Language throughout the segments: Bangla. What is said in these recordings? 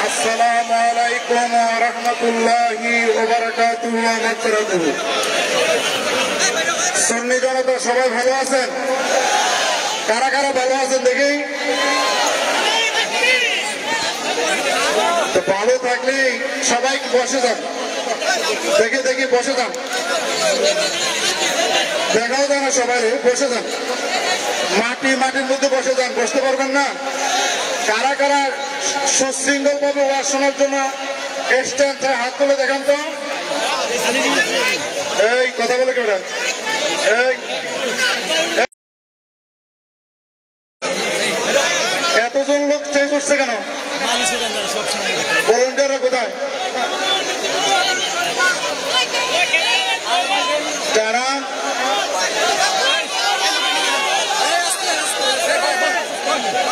Assalamualaikum warahmatullahi wabarakatuh wa barakatuh. সুন্নি জনতা সবাই ভালো আছেন? কারা কারা ভালো আছেন দেখি? তো ভালো থাকলে সবাই বসে যান, দেখে দেখি বসে যান, দেখাও যান না সবাই, বসে যান, মাটির মধ্যে বসে যান। বসতে পারবেন না? কারা কারা সুশৃঙ্খল ভাবে ওয়াজ শোনার জন্য স্ট্যান্ড থেকে হাত তুলে দেখান তো। এই কথা বলে কেউ এতজন লোক চেয়ে করছে কেন? ভলেন্টিয়াররা কোথায়? যারা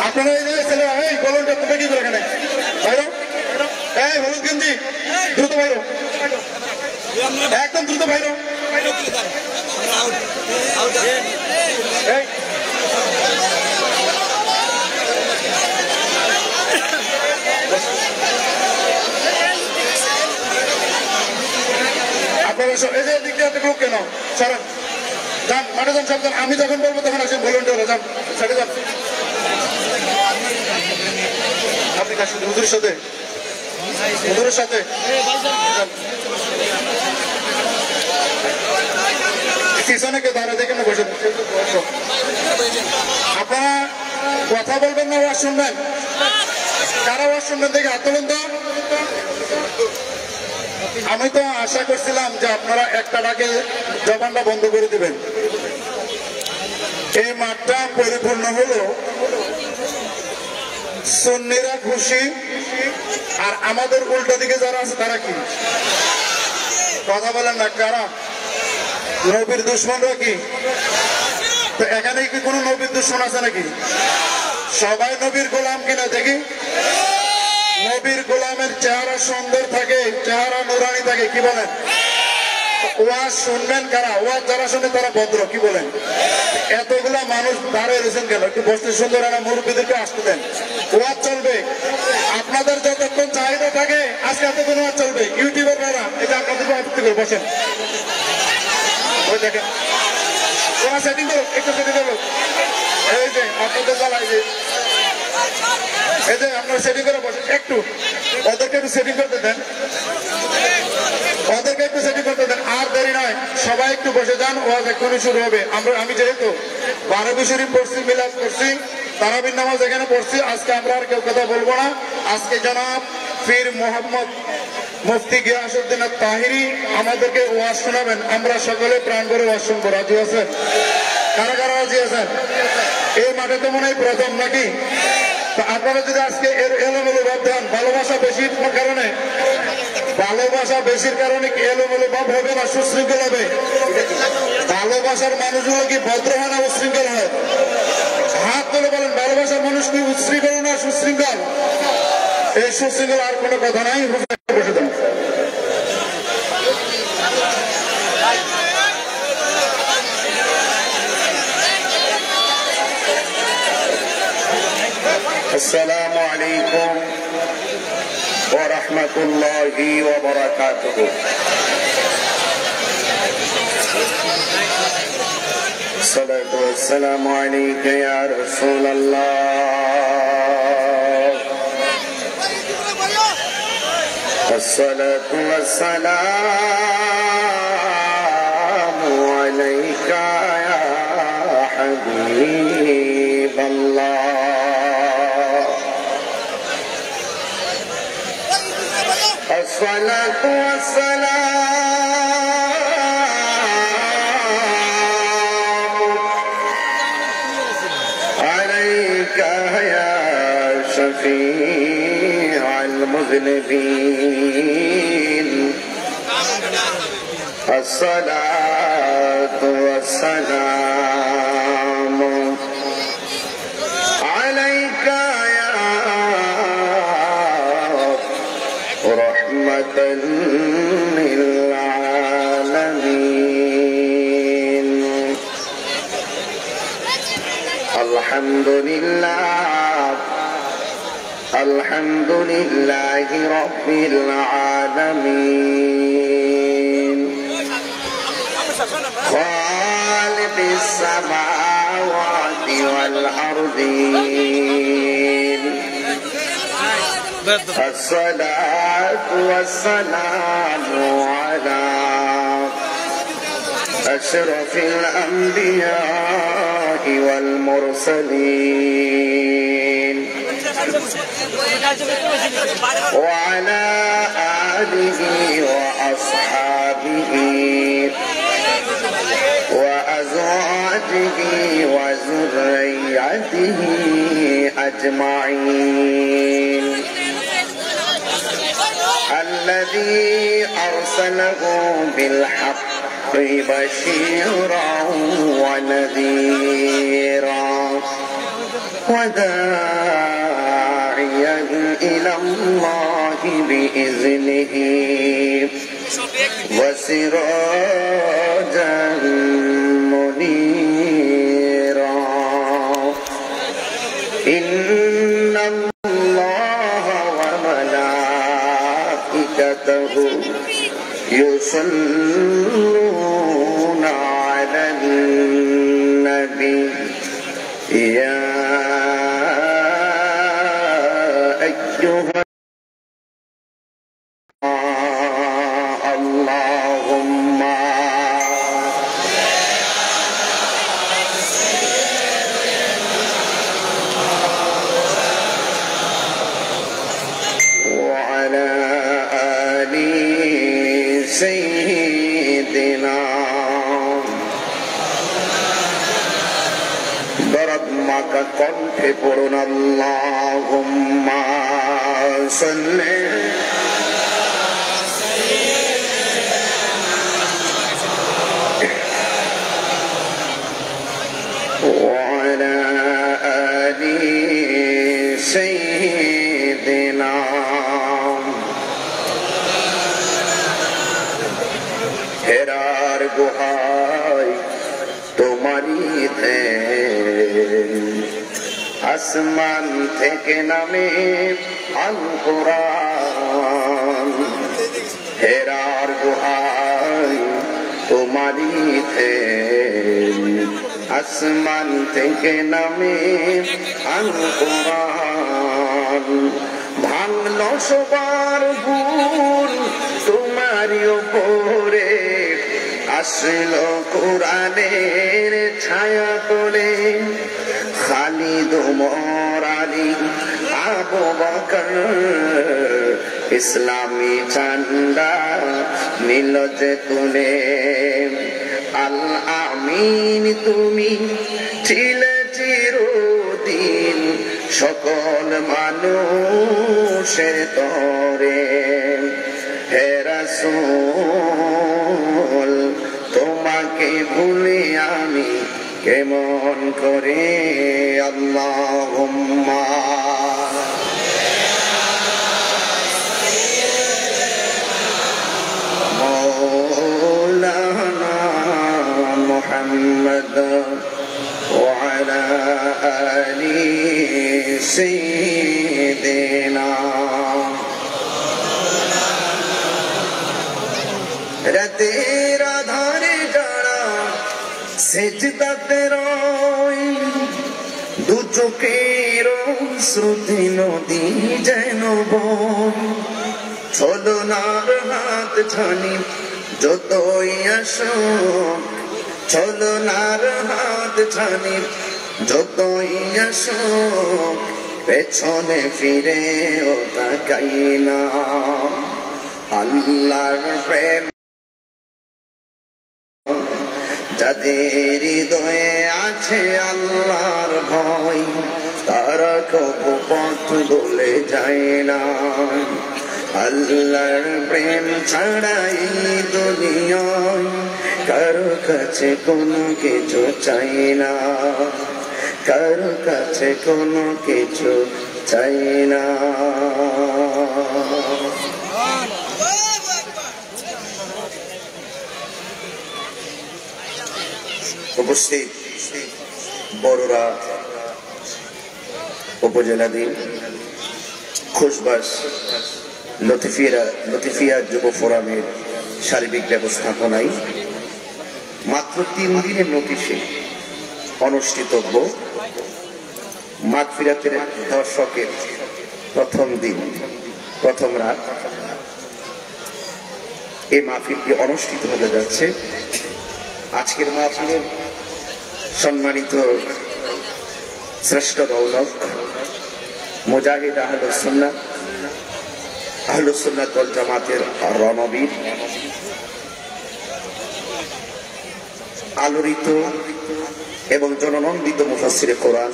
আপনারা এই যে ছেলেরা, এই ভলেন্টিয়ার তোমরা কি করে এখানে? বাইরো, এই হলুদ গেঞ্জি দ্রুত বাইরো, একদম দ্রুত বাইরো। আপনারা এই যে দিক দিয়ে লোক কেন সরেন, যান মাঠে যান, সব যান। আমি যখন বলবো তখন আসেন, ভলেন্টিয়ার যান, সেটা যান। আপনি কার সাথে? হুজুরের সাথে, হুজুরের সাথে। পিছনে কে দাঁড়া দেখেন না, বসে। আপনারা কথা বলবেন না, ওয়াজ শুনবেন? কারা ওয়াজ শুনবেন দেখে হাত তুলুন তো। আমি তো আশা করছিলাম যে আপনারা একটা ডাকে জবানটা বন্ধ করে দিবেন। এই মাঠটা পরিপূর্ণ হলো, সুন্নিরা খুশি, আর আমাদের উল্টো দিকে যারা আছে তারা কি কথা বলেন না? কারা? নবীর দুশ্মনরা কি? তো এখানে কি কোন নবীর দুশ্মন আছে নাকি? সবাই নবীর গোলাম কিনা দেখি? নবীর গোলামের চেহারা সুন্দর থাকে, চেহারা নুরানি থাকে, কি বলেন? ওয়াজ শুনবেন কারা? ওয়াজ যারা শুনে তারা ভদ্র, কি বলেন? এতগুলা মানুষ দাঁড়িয়ে রয়েছেন কেন? একটু বসতে সুন্দর হয় না? মুরব্বীদেরকে আসতে দেন, ওয়াজ চলবে। আপনাদের যতক্ষণ চাহিদা থাকে আজকে এতক্ষণ ওয়াজ চলবে। ইউটিউবের দ্বারা এটা আপনাদেরকে আপত্তি করে বসেন। ওই দেখেন ওরা সেটিং করুক, একটু সেটিং করুক। এই যে আপনাদের জ্বালাই যে, এই যে আপনারা সেটিং করে বসেন, একটু ওদেরকে একটু সেটিং করতে দেন, ওদেরকে একটু সেটিং করতে দেন। আর দেরি নয়, সবাই একটু বসে যান, ওয়াজ এক্ষুনি শুরু হবে। আমি যেহেতু 12 শরীফ পড়ছি, মিলাদ পড়ছি, তারাবির নামাজ এখানে পড়ছি, আজকে আমরা আর কেউ কথা বলবো না। আজকে জনাব পীর মোহাম্মদ মুফতি গিয়াসউদ্দিন তাহিরি আমাদেরকে ওয়াজ শোনাবেন। আমরা সকলে প্রাণ করে ওয়াজ শুনবো। রাজি আছেন? কারা কারা রাজি আছেন? এই মাঠে তো মনে হয় প্রথম নাকি? তো আপনারা যদি আজকে এর এলোমেলো ভাব দেন, ভালোবাসা বেশির কারণে, ভালোবাসা বেশির কারণে কি এলোমেলো ভাব হবে না সুশৃঙ্খল হবে? ভালোবাসার মানুষগুলো কি ভদ্র হয় না উশৃঙ্খল হয়? হাত তুলে বলেন, ভালোবাসার মানুষ কি উশৃঙ্খল না সুশৃঙ্খল? এই সুশৃঙ্খল আর কোনো কথা নাই। বসে দেন। আসসালামু আলাইকুম ওয়া রাহমাতুল্লাহি ওয়া বারাকাতুহু। সালাতু ওয়াসসালামু আলাইকা ইয়া রাসূলুল্লাহ। الصلاة والسلام عليك يا حبيب الله الصلاة والسلام عليك يا شفيع المذنبين الصلاة والسلام عليك يا رحمة للعالمين الحمد لله الحمد لله رب العالمين خالق السماوات والأرضين الصلاة والسلام على أشرف الأنبياء والمرسلين وعلى آله وأصحابه وأزواجه وذريته أجمعين الذي أرسله بالحق بشيرا ونذيرا وداعيا إلى الله بإذنه وسراجا منيرا إن الله وملائكته يصلون على النبي يا أيها اللهم وعلى آل سيدنا ضرب মাকা কণ্ঠে পড়ুন আল্লাহুম্মা সাল্লি وعلى آل سيدنا হেরার গুহায় তোমারই আসমান থেকে নামে আল কোরআন হেরার গুহায় তোমারই আসমান থেকে নামে আল কোরআন ভাঙলো সবার ভুল তোমারই উপরে আসলো কোরআনের ছায়া তোলে খালিদ ওমর আলী আবু বকর ইসলামী ঝান্ডা নীল যে তুলে আল আমিন তুমি ছিলে চিরদিন সকল মানুষের তরে হে রাসূল তোমাকে ভুলে আমি কেমন করে আল্লাহুম্মা মাওলানা মুহাম্মদ ওয়া আলা আলি সাইয়্যিদিনা রাতের আধারে যারা সেজদাতে রয় দু চোখের শ্রুতি নদী যেন বয় ছলনার হাত ছানি যতই আসুক, ছলনার হাত ছানি যতই আসুক, পেছনে ফিরে ও তাকাই না। আল্লাহর প্রেম যাদের হৃদয়ে আছে আল্লাহর ভয়, তারা কবু পথ ভুলে যায় না। আল্লাহর প্রেম ছাড়াই দুনিয়ায় কারো কাছে কোনো কিছু চাই না, কারো কাছে কোনো কিছু চাই না। উপস্থিত বড়রা, উপজেলাধীন খুশবাস লতিফিয়া যুব ফোরামের সার্বিক ব্যবস্থাপনায় মাত্র 3 দিনের নোটিশে অনুষ্ঠিতব্য মাগফিরাতের দর্শকের প্রথম দিন, প্রথম রাত, এই মাহফিলটি অনুষ্ঠিত হতে যাচ্ছে। আজকের মাহফিলের সম্মানিত শ্রেষ্ঠ দৌলক মুজাহিদ আহলুস সুন্নাত ওয়াল জামাতের রণবীর, আলোড়িত এবং জননন্দিত মুফাসসিরে কোরআন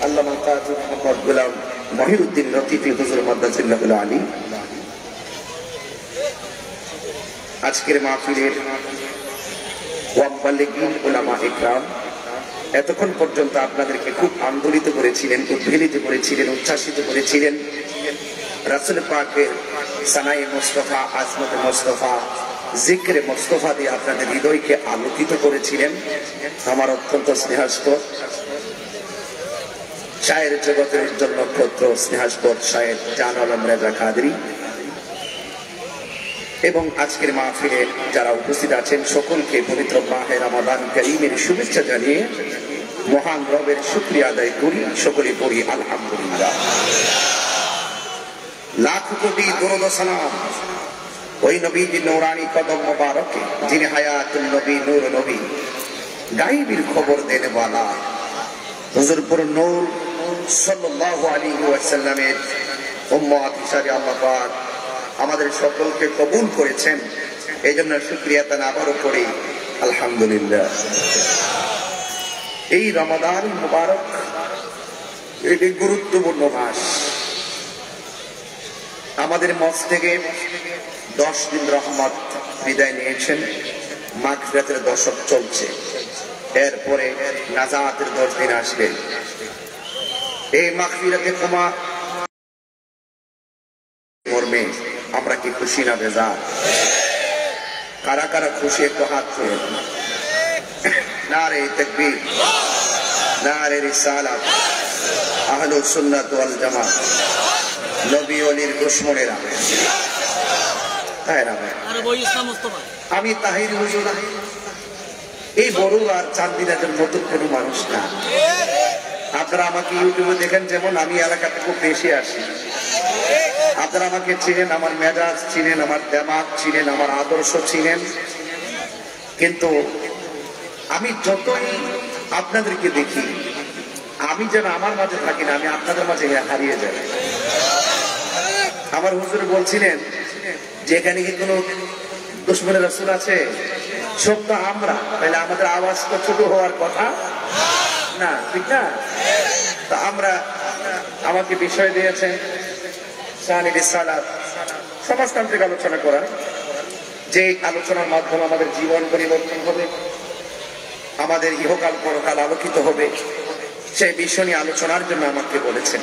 আল্লামা কাজী মুহাম্মদ গোলাম মহিউদ্দিন লতিফি হুজুর মাদ্দাজিল্লাহুল আলী, আজকের মাহফিলের ওয়াব্বালিগিন উলামা ইকরাম, এতক্ষণ পর্যন্ত আপনাদেরকে খুব আন্দোলিত করেছিলেন, উদ্বেলিত করেছিলেন, উচ্ছ্বাসিত করেছিলেন। রাসূল পাকের সানায়ে মুস্তাফা, আজমতে মুস্তাফা, জিক্রে মুস্তাফা দিয়ে আপনাদের হৃদয়কে আলোকিত করেছিলেন। আমার অত্যন্ত স্নেহাস্পদ শায়ের জগতের উজ্জ্বল নক্ষত্র, স্নেহাস্পদ শায়ের জানাল রেজা কাদরি এবং আজকের মাহফিলে যারা উপস্থিত আছেন সকলকে পবিত্র মাহে রমাদান কারীমের শুভেচ্ছা জানিয়ে মহান রবের শুকরিয়া আদায় করি। সকলে পড়ি আলহামদুলিল্লাহ। লাখ কোটি দরুদ ও সালাম ওই নবীজির নূরানি কদম মোবারকে, যিনি হায়াতুল নবী, নূর নবী, গায়বের খবর দেনে ওয়ালা হুজুর পুর নূর সাল্লাল্লাহু আলাইহি ওয়াসাল্লামের উম্মত হিসেবে আল্লাহ পাক আমাদের সকলকে কবুল করেছেন। এই জন্য শুকরিয়া তান আবারও করি আলহামদুলিল্লাহ। এই রমাদান মুবারক এটি গুরুত্বপূর্ণ মাস। আমাদের মঞ্চ থেকে 10 দিন রহমত বিদায় নিয়েছেন, মাগফিরাতের দশক চলছে, এরপরে নাজাতের 10 দিন আসবে। এই মাগফিরাতে ক্ষমা মর্মে আমরা কি খুশি না বেজার? কারা কারা খুশি একটু হাত তুলেন। নারে তাকবীর, নারে রিসালাত, আহলুস সুন্নাত ওয়াল জামাত, নবী ওলির দুশমনেরা। আমি তাহির হুজুর, এই বড়ুয়ার চান্দিনাদের নতুন কোনো মানুষ না। আপনারা আমাকে ইউটিউবে দেখেন, যেমন আমি এলাকাতে খুব বেশি আসি। আপনারা আমাকে চিনেন, আমার মেজাজ চিনেন, আমার দেমাগ চিনেন, আমার আদর্শ চিনেন। কিন্তু আমি যতই আপনাদেরকে দেখি, আমি যেন আমার মাঝে থাকি না, আমি আপনাদের মাঝে হারিয়ে যাই। আমার হুজুর বলছিলেন যে এখানে কি কোনো দুশমনের রাসূল আছে? সব তো আমরা, তাহলে আমাদের আওয়াজ তো ছোট হওয়ার কথা না, ঠিক না? তো আমরা, আমাকে বিষয় দিয়েছেন সমাজতান্ত্রিক আলোচনা করা, যে আলোচনার মাধ্যমে আমাদের জীবন পরিবর্তন হবে, আমাদের ইহকাল পরকাল আলোকিত হবে, সেই বিষয় নিয়ে আলোচনার জন্য আমাকে বলেছেন।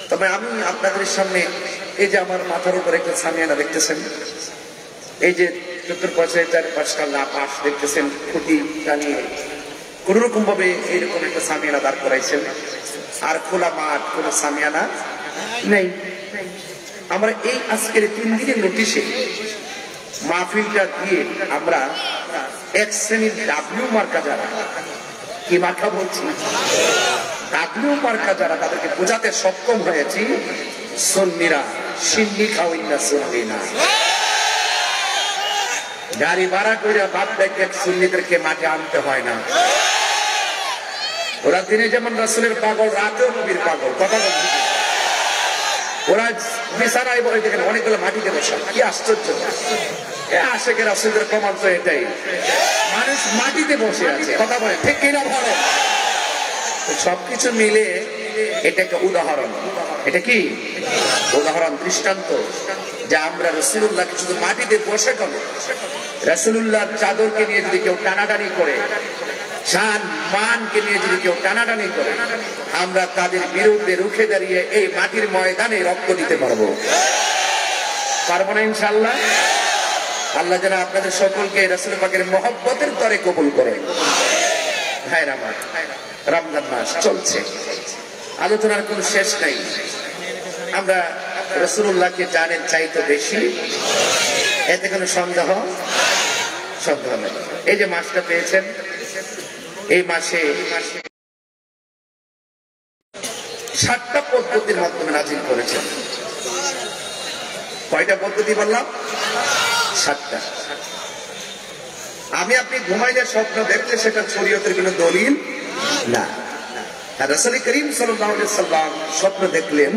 তবে আমি আপনাদের সামনে এই যে আমার মাথার উপর একটা সামিয়ানা দেখতেছেন, এই যে চতুর্পাশে 4-5টা লাপাশ দেখতেছেন, খুঁটি টানিয়ে কোন রকম ভাবে এইরকম একটা সামিয়ানা দাঁড় করাইছেন, আর খোলা মাঠ, কোন সামিয়ানা নেই। আমরা এই আজকের 3 দিনের নোটিশে মাহফিলটা দিয়ে আমরা এক শ্রেণীর ডাব্লিউ মার্কা যারা, কি মার্কা বলছি, ডাব্লিউ মার্কা যারা, তাদেরকে বোঝাতে সক্ষম হয়েছি সুন্নিরা সিন্নি খাওয়াই না শুনবি না। গাড়ি ভাড়া করে বাপ দেখে সুন্নিদেরকে মাঠে আনতে হয় না। ওরা দিনে যেমন রাসূলের পাগল, রাতেও নবীর পাগল। কথা বলছি, ওরা বিছানায় বসে দেখেন অনেকগুলো মাটিতে বসা, কি আশ্চর্য! আশেকের রাসূলের প্রমাণ তো এটাই, মানুষ মাটিতে বসে আছে। কথা বলে ঠিক কিনা বলে? সবকিছু মিলে এটা একটা উদাহরণ। এটা কি উদাহরণ, দৃষ্টান্ত যে আমরা রাসূলুল্লাহকে শুধু মাটিতে বসে কেন, রাসূলুল্লাহর চাদরকে নিয়ে যদি কেউ টানাটানি করে, শান মানকে নিয়ে যদি কেউ টানাটানি করে, আমরা তাদের বিরুদ্ধে রুখে দাঁড়িয়ে এই মাটির ময়দানে রক্ত দিতে পারবো। পারবো না ইনশাআল্লাহ? আল্লাহ যেন আপনাদের সকলকে রাসূল পাকের মহব্বতের তরে কবুল করে। ভাইরা আমার, রমজান মাস চলছে, আলোচনার কোনো শেষ নাই। আমরা রাসূলুল্লাহকে জানেন চাইতে বেশি, এতে কোনো সন্দেহ নেই। এই যে মাসটা পেয়েছেন, এই মাসে 7টা পদ্ধতির মাধ্যমে নাজিল করেছেন। কয়টা পদ্ধতি বললাম? 7টা। আমি আপনি ঘুমাইলে স্বপ্ন দেখলে সেটা শরীয়তের কোনো দলিল না। রাসূল করিম সাল্লাল্লাহু আলাইহি সাল্লাম স্বপ্ন দেখলেন,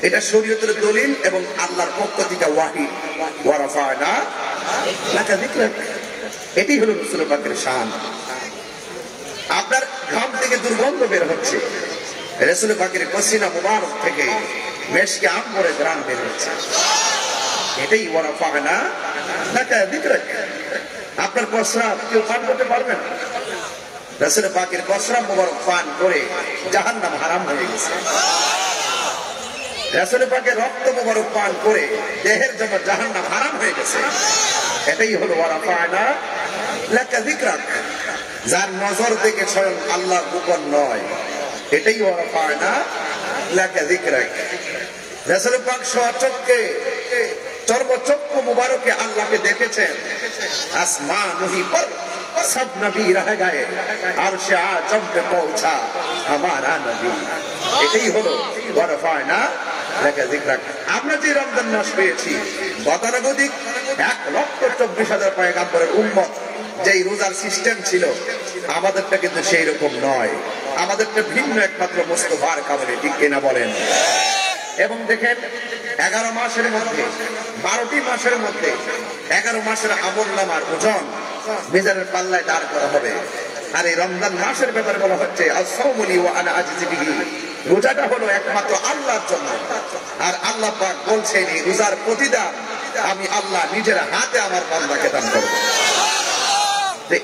এটা শরীয়তের দলিল এবং আল্লাহর পক্ষ থেকে ওয়াহী। ওয়া রাফা'না লাকা যিকরাক, এটাই হলো রাসূল পাকের শান। আপনার ঘাম থেকে দুর্গন্ধ বের হচ্ছে, রাসূল পাকের পসিনা মুবারক থেকে মেশকে আম্বরে ঘ্রাণ বের হচ্ছে, এটাই ওয়া রাফা'না লাকা যিকরাক। আপনার প্রস্রাব কেউ পান করতে পারবে না, রাসূল পাকের প্রস্রাব মুবারক পান করে জাহান্নাম হারাম হয়ে গেছে। রাসূল পাকের রক্ত মুবারক পান করে দেহের জন্য জাহান্নাম হারাম হয়ে গেছে। এটাই হলো ওয়া রাফা'না লাকা যিকরাক। যার নজর থেকে স্বয়ং আল্লাহ গোপন নয়, এটাই ওয়া রাফা'না লাকা যিকরাক। রাসূল পাক স্বচক্ষে চর্মচক্ষু মুবারকে আল্লাহকে দেখেছেন। আসমানুহি পর সব নবী রহ গয়ে, আরশে আজম পে পৌঁছা হামারা নবী। এটাই হলো ওয়া রাফা'না লাকা যিকরাক। আমরা যে রমজান মাস পেয়েছি, গতানুগতিক 1,24,000 পয়গম্বরের উম্মত যেই রোজার সিস্টেম ছিল, আমাদেরটা কিন্তু সেই রকম নয়। আমাদেরটা ভিন্ন, একমাত্র মুস্তাফার কারণে। ঠিক কিনা বলেন? এবং দেখেন 11 মাসের মধ্যে, 12টি মাসের মধ্যে 11 মাসের আমলনামার ওজন মিজানের পাল্লায় দাঁড় করা হবে। আর এই রমজান মাসের ব্যাপারে বলা হচ্ছে আস-সাওমু লি ওয়া আনা আজজি বিহি, রোজাটা হলো একমাত্র আল্লাহর জন্য। আর আল্লাহ পাক বলছেন এই রোজার প্রতিদান আমি আল্লাহ নিজের হাতে আমার বান্দাকে দান করব।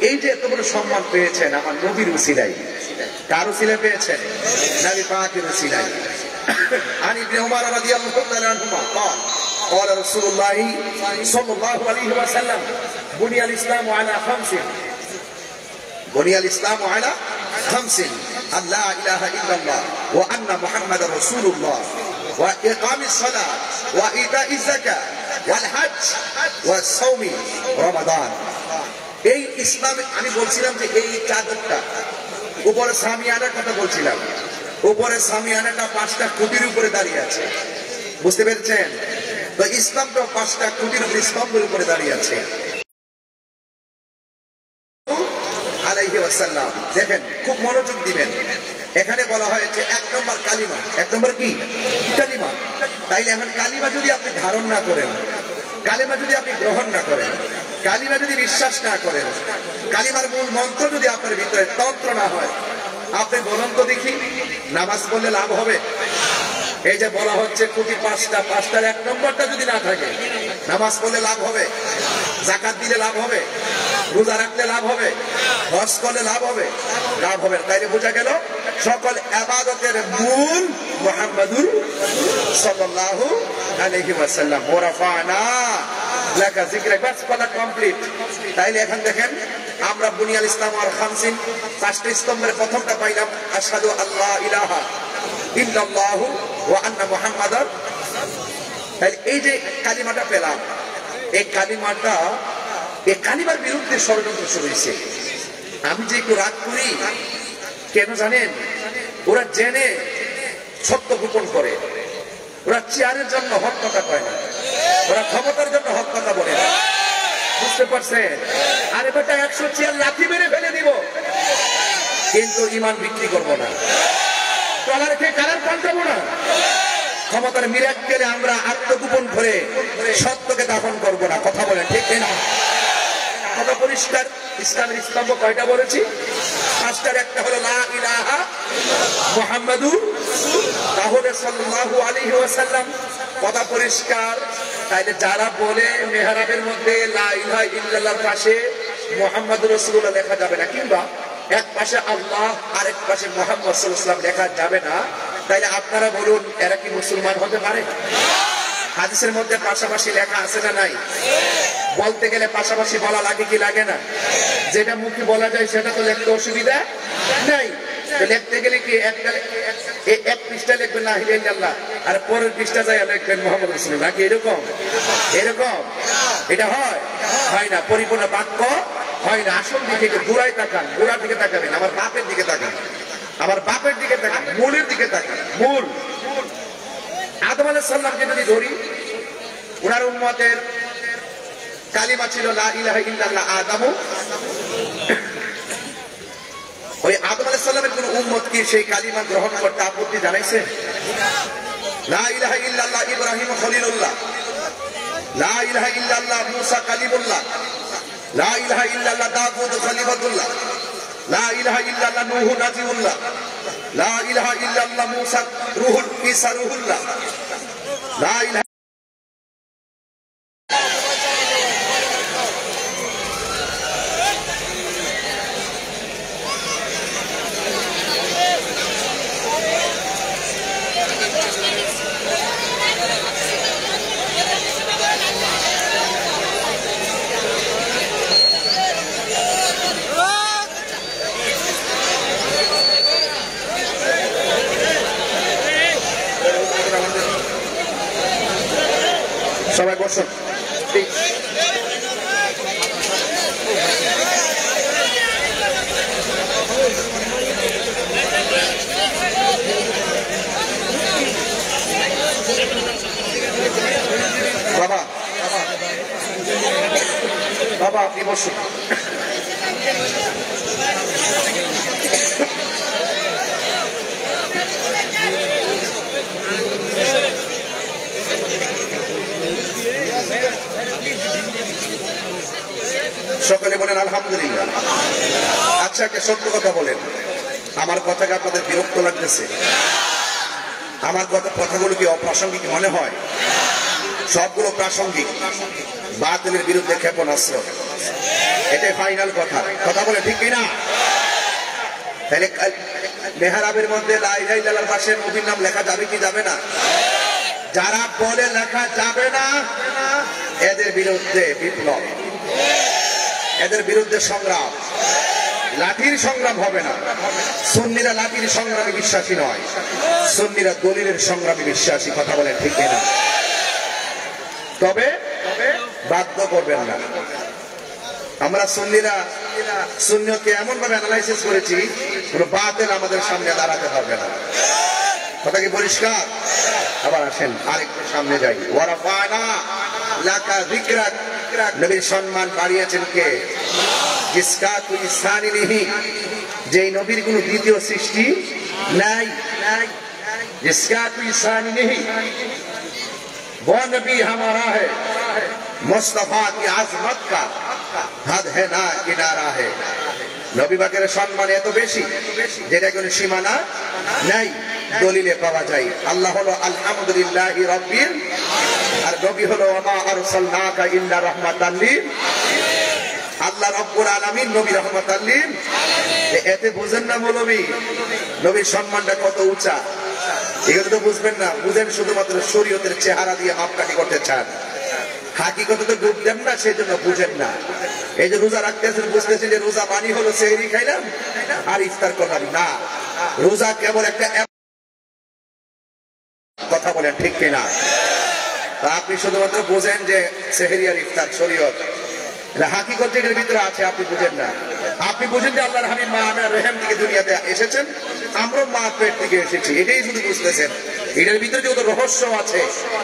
এই যে এত বড় সম্মান পেয়েছেন আমার নবীর উসিলায়। কার উসিলায় পেয়েছেন? নবী পাকের উসিলায়। عن ابن عمر رضي الله تعالى عنهما قال قال رسول الله صلى الله عليه وسلم بني الإسلام على 5 بني الإسلام على 5 أن لا إله إلا الله وأن محمد رسول الله وإقام الصلاة وإيتاء الزكاة والحج والصوم رمضان। এই ইসলামে আমি বলছিলাম যে এই চাদরটা উপরে সামিয়ানার কথা বলছিলাম, উপরে সামিয়ানাটা 5টা খুঁটির উপরে দাঁড়িয়ে আছে। বুঝতে পেরেছেন? তো ইসলামটা 5টা খুঁটির উপরে, স্তম্ভের উপরে দাঁড়িয়ে আছে। আলাইহি ওয়াসাল্লাম, দেখেন খুব মনোযোগ দিবেন। এখানে বলা হয়েছে 1 নম্বর কালিমা। 1 নম্বর কি? কালিমা। তাইলে এখন কালিমা যদি আপনি ধারণ না করেন, কালিমা যদি আপনি গ্রহণ না করেন, কালিমা যদি বিশ্বাস না করেন, কালিমার মূল মন্ত্র যদি আপনার ভিতরে তন্ত্র না হয়, আপনি বলুন তো দেখি নামাজ পড়লে লাভ হবে? এই যে বলা হচ্ছে কোটি 5টা, 5টার 1 নম্বরটা যদি না থাকে, নামাজ পড়লে লাভ হবে? যাকাত দিলে লাভ হবে? রোজা রাখলে লাভ হবে? হজ করলে লাভ হবে? লাভ হবে। তাইলে বোঝা গেল সকল ইবাদতের মূল মুহাম্মাদুর সাল্লাল্লাহু আলাইহি ওয়াসাল্লাম। ওয়া রাফা'না লাকা যিকরাক, বাস কথা কমপ্লিট। তাইলে এখন দেখেন আমরা বুনিয়াল ইসলাম আল 50, 5টা স্তম্ভের প্রথমটা পাইলাম আশহাদু আল্লা ইলাহা ইল্লাল্লাহু ওয়া আন্না মুহাম্মাদার। তাইলে এই যে কালিমাটা পেলাম, এই কালিমাটা, এই কালিমার বিরুদ্ধে ষড়যন্ত্র শুরু হয়েছে। আমি যে একটু রাগ করি কেন জানেন? ওরা জেনে সত্য গোপন করে। ওরা চেয়ারের জন্য হক কথা কয় না, ওরা ক্ষমতার জন্য হক কথা বলে না। বুঝতে পারছেন? আরে বেটা 100 চেয়ার লাথি মেরে ফেলে দিব, কিন্তু ইমান বিক্রি করবো না, ডলার খেয়ে কারার পাল্টাবো না। ক্ষমতার মিরাক্কেলে আমরা আত্মগোপন করে সত্যকে দাফন করবো না। কথা বলেন ঠিক না? কথা পরিষ্কার। ইসলামের স্তম্ভ কয়টা বলেছি? 5টার একটা হলো লা ইলাহা মুহাম্মাদুর, তাহলে সাল্লাল্লাহু আলাইহি ওয়াসাল্লাম। কথা পরিষ্কার। তাইলে যারা বলে মেহরাবের মধ্যে লা ইলাহা ইল্লাল্লাহর পাশে মুহাম্মাদুর রাসূলুল্লাহ লেখা যাবে না, কিংবা এক পাশে আল্লাহ আরেক পাশে মুহাম্মদ সাল্লাল্লাহু আলাইহি ওয়াসাল্লাম লেখা যাবে না, তাইলে আপনারা বলুন এরা কি মুসলমান হতে পারে? হাদিসের মধ্যে পাশাপাশি লেখা আছে না নাই? বলতে গেলে পাশাপাশি বলা লাগে কি লাগে না? যেটা মুখে বলা যায় সেটা তো লিখতে অসুবিধা নাই। লিখতে গেলে কি এক পৃষ্ঠা লিখবেন লা ইলাহা ইল্লাল্লাহ, আর পরের পৃষ্ঠা যায় লিখবেন মুহাম্মদ রাসূলুল্লাহ, নাকি এরকম? এরকম এটা হয় না। পরিপূর্ণ বাক্য হয় না। আসল দিকে গোড়ায় তাকান, গোড়ার দিকে তাকাবেন, আমার বাপের দিকে তাকান, আমার বাপের দিকে তাকান, মূলের দিকে তাকান। মূল আদম আলাইহিস সালামকে যদি ধরি, ওনার উম্মতের কালিমা ছিল লা ইলাহা ইল্লাল্লাহ আদামু। ওই আদম আলাইহিস সালামের কোন উম্মত কি সেই কালিমা গ্রহণ করতে আপত্তি জানাইছে? লা ইলাহা ইল্লাল্লাহ ইব্রাহিম খলিলুল্লাহ, লা ইলাহা ইল্লাল্লাহ মুসা কালিমুল্লাহ, লা ইলাহা ইল্লাল্লাহ দাউদ খলিফাতুল্লাহ, লা ইলাহা ইল্লাল্লাহ নূহ নাজিউল্লাহ, লা ইলাহা ইল্লাল্লাহ মুসা রুহুল ঈসা রুহুল্লাহ, লা ইলাহা সবাই বসুন। বাবা বাবা আপনি বসুন। সকলে বলেন আলহামদুলিল্লাহ। আচ্ছা, একটা সত্য কথা বলেন, আমার কথাকে আপনাদের বিরক্ত লাগতেছে? আমার কথাগুলো কি অপ্রাসঙ্গিক মনে হয়? সবগুলো প্রাসঙ্গিক। বাতিলের বিরুদ্ধে ক্ষেপণাস্ত্র, এটাই ফাইনাল কথা। কথা বলে ঠিক কিনা? তাহলে মেহরাবের মধ্যে লা ইলাহা ইল্লাল্লাহর পাশে নবীর নাম লেখা যাবে কি যাবে না? যারা বলে লেখা যাবে না, এদের বিরুদ্ধে বিপ্লব, এদের বিরুদ্ধে সংগ্রাম। লাঠির সংগ্রাম হবে না। সুন্নিরা লাঠির সংগ্রামে বিশ্বাসী নয়, সুন্নিরা দলিলের সংগ্রামে বিশ্বাসী। কথা বলেন ঠিক কিনা? তবে বাধ্য করবেন না। আমরা সুন্নিরা সুন্নিয়তকে এমন ভাবে অ্যানালাইসিস করেছি, কোন বাতিল আমাদের সামনে দাঁড়াতে পারবে না। কথা কি পরিষ্কার? আবার আসেন আরেকটু সামনে যাই। ওয়ারাফানা লাকা যিকরাক, নবীর সম্মান বাড়িয়েছেন কে? জিসকা কোই সানি নেহি, যেই নবীর কোন দ্বিতীয় সৃষ্টি নাই। जिसका कोई सानी नहीं, वो नबी हमारा है। मुस्तफा की आजमत का हद है ना किनारा है। নবী পাকের সম্মান এত বেশি যেটা কোনো সীমানা নাই, দলিলে পাওয়া যায়। আল্লাহ হলো আলহামদুলিল্লাহি রাব্বিল, আর নবী হলো ওয়া আরসালনাকা ইল্লা রাহমাতাল লিল। আল্লাহ রাব্বুল আলামিন, নবী রাহমাতাল লিল। এতে বুঝেন না মৌলবী নবীর সম্মানটা কত উঁচা? এগুলো তো বুঝবেন না। বুঝেন শুধুমাত্র শরীয়তের চেহারা দিয়ে মাপকাঠি করতে চান, হাকিকতে তো ডুব দেন না, সেই জন্য বুঝেন না। এই যে রোজা রাখতেছেন, বুঝতেছেন যে রোজা মানি হলো সেহরি খাইলাম আর ইফতার করলাম না। রোজা কেবল একটা, কথা বলেন ঠিক কিনা? আপনি শুধুমাত্র বুঝেন যে সেহরি আর ইফতার শরীয়ত, হাকিকত এর ভিতরে আছে, আপনি বুঝেন না। আপনি বুঝেন যে আল্লাহর হাবিব মা আমিনার রেহেম থেকে দুনিয়াতে এসেছেন, আমরাও মা পেট থেকে এসেছি, এটাই শুধু বুঝতেছেন। এটার ভিতরে যে কত রহস্য আছে,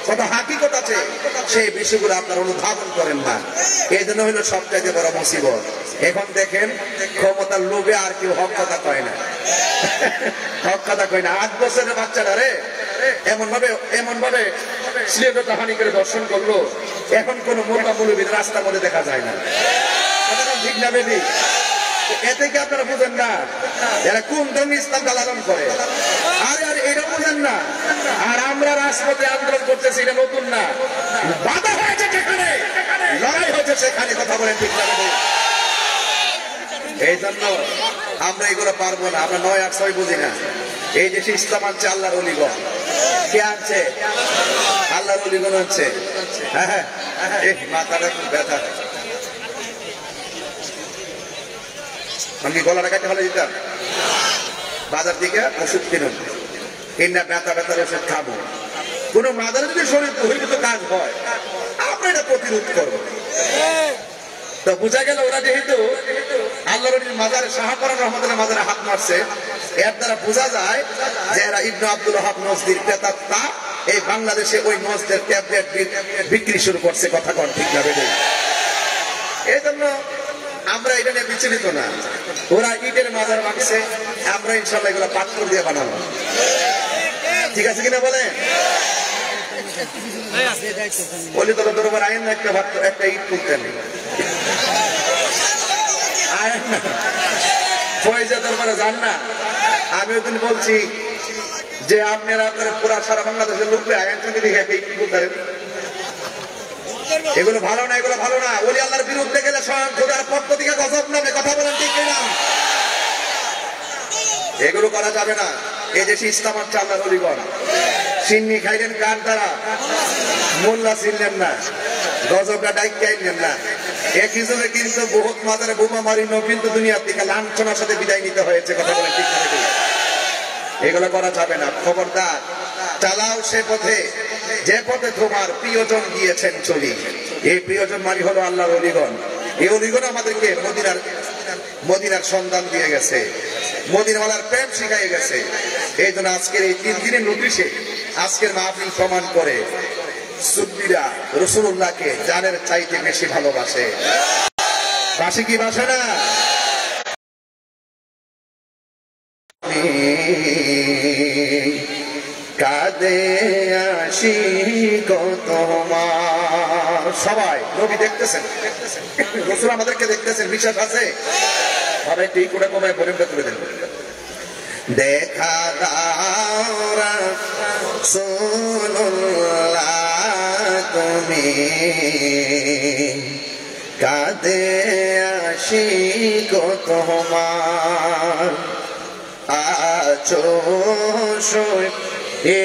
কত হাকিকত আছে, সেই বিষয়গুলো আপনারা অনুধাবন করেন না। এই জন্য হলো সবচাইতে বড় মুসিবত। এখন দেখেন ক্ষমতার লোভে আর কেউ হক কথা কয় না, হক কথা কয় না। 8 বছরের বাচ্চাটা রে এমন ভাবে শ্লীলতা হানি করে দর্শন করলো, এখন কোন মোটা মৌলবী রাস্তার মধ্যে দেখা যায় না। ঠিক না বেবি? এতে কি আপনারা বুঝেন না এরা কোন ধর্মী ইসলামটা লালন করে? আরে এটা বুঝেন না। আর আমরা রাজপথে আন্দোলন করতেছি, এটা নতুন না। বাধা হয়েছে যেখানে, লড়াই হয়েছে সেখানে। কথা বলেন ঠিক না বেবি? এই জন্য আমরা এগুলো পারবো না। আমরা 9 আর 6 বুঝি না। এই দেশে ইসলাম আনছে আল্লাহর অলিগণ। কে আনছে? আল্লাহর অলিগণ আনছে। হ্যাঁ, মাথাটা খুব ব্যথা। আমি গলাটা কাটে ফেলে দিতাম। বাজার থেকে ওষুধ কিনুন, কিনা ব্যথার ওষুধ খাবো। কোন মাদারে যদি শরীর বহির্ভূত কাজ হয়, আমরা এটা প্রতিরোধ করবো। তো বোঝা গেল ওরা যেহেতু আল্লাহর মাজারে শাহপরান রহমতুল্লাহ মাজারে হাত মারছে, এর দ্বারা বোঝা যায় যে এরা ইবনে আব্দুল ওয়াহাব নজদির প্রেতাত্মা এই বাংলাদেশে ওই নজদের ট্যাবলেট বিক্রি শুরু করছে। কথা কন ঠিক না বেশি? এই জন্য আমরা এটা নিয়ে বিচলিত না। ওরা ইটের মাজার মাগছে, আমরা ইনশাল্লাহ এগুলো পাথর দিয়ে বানাবো। ঠিক আছে কিনা বলেন? বলি তোর দরবার আইন না, একটা ইট তুলতেন আইন না, ফয়েজা দরবারে যান না। আমি ওদিন বলছি যে আপনারা পুরা সারা বাংলাদেশের লোককে আইন থেকে দেখে একটা ইট তুলতেন। এগুলো ভালো না, এগুলো ভালো না। ওলি আল্লাহর বিরুদ্ধে গেলে স্বয়ং খোদার পক্ষ থেকে গজব নামে। কথা বলেন ঠিক না? এগুলো করা যাবে না। এই দেশে ইসলাম হচ্ছে আল্লাহর অলিগণ। সিন্নি খাইলেন কার দ্বারা? মোল্লা চিনলেন না, গজবটা ডাইকে আইলেন না। একই যুগে কিন্তু বহুত মাজারে বোমা মারিনো, কিন্তু দুনিয়ার থেকে লাঞ্ছনার সাথে বিদায় নিতে হয়েছে। কথা বলেন ঠিক না? এগুলো করা যাবে না। খবরদার, চালাও সে পথে যে পথে তোমার প্রিয়জন গিয়েছেন চলি। এই প্রিয়জন মানে হলো আল্লাহর অলিগণ। এই অলিগণ আমাদেরকে মদিনার সন্ধান দিয়ে গেছে, মদিনাওয়ালার প্রেম শিখাই গেছে। এই জন্য আজকের এই 3 দিনের নোটিশে আজকের মাহফিল প্রমাণ করে সুন্নিরা রাসূলুল্লাহকে জানের চাইতে বেশি ভালোবাসে। বাসে কি বাসে না? কাঁদে আসি তোমার। সবাই নবী দেখতেছেন, রাসূল আমাদেরকে দেখতেছেন, বিশ্বাস আছে? সবাই ঠিক করে কমায় ভলিউমটা তুলে দেন। দেখা দাও রাসূলুল্লাহ তুমি, কাঁদে আসি তোমার। আছো এ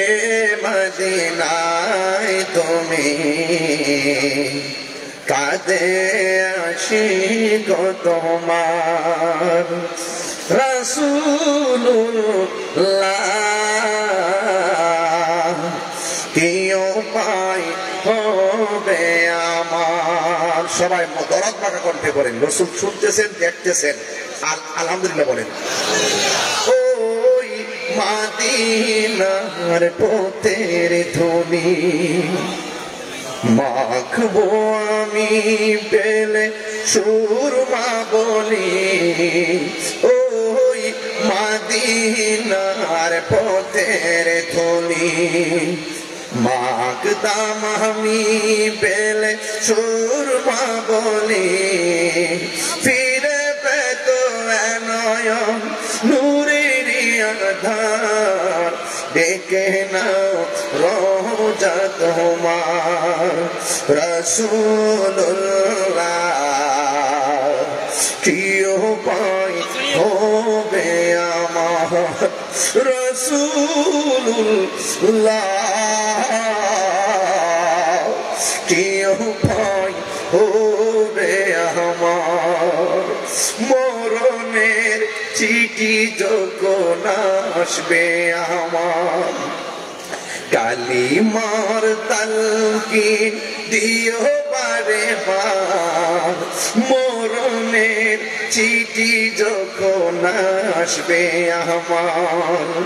মদিনায় তুমি, কাঁদে আসি তোমার। রাসূলুল্লাহ কি উপায় হবে আমার? সবাই দরদ পাকা কণ্ঠে করেন। রাসূল শুনতেছেন, দেখতেছেন, আলহামদুলিল্লাহ বলেন। ওই মদিনার পথের ধ্বনি মাখবো আমি পেলে সুরমা বলি। ওই মদিনার পথের ধ্বনি মাখতাম আমি পেলে সুরমা বলি। ফিরে পেত নয়ন নূরের আধার, ডেকে নাও রোজা তোমার। রাসূলুল্লাহ কি উপায় হবে আমার? রাসূলুল্লাহ কি উপায় হবে আমার? মরণের চিঠি যখন আসবে আমার, কালিমার তালকিন দিও বারে বার, মরণের চিঠি যখন আসবে আমার,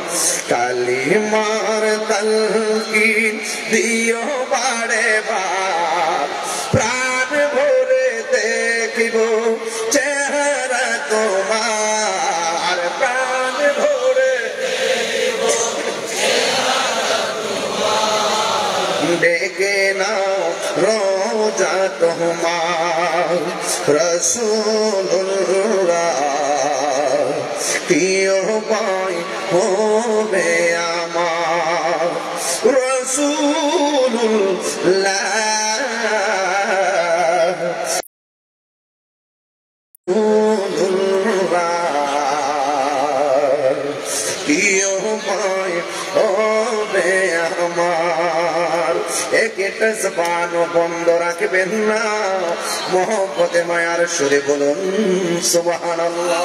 কালিমার তালকিন দিও বারে বার, প্রাণ ভরে দেখিব চেহারা তোমার, প্রাণ ভরে ডেকে না রোজা তোমার, রাসূলুল্লাহ প্রিয় ভাই হবে আমার, রাসূলুল্লাহ প্রিয় ভাই হবে আমার। একটা জবান বন্ধ রাখবেন না, মহব্বতে মায়ার সুরে বলুন সুবহানাল্লাহ।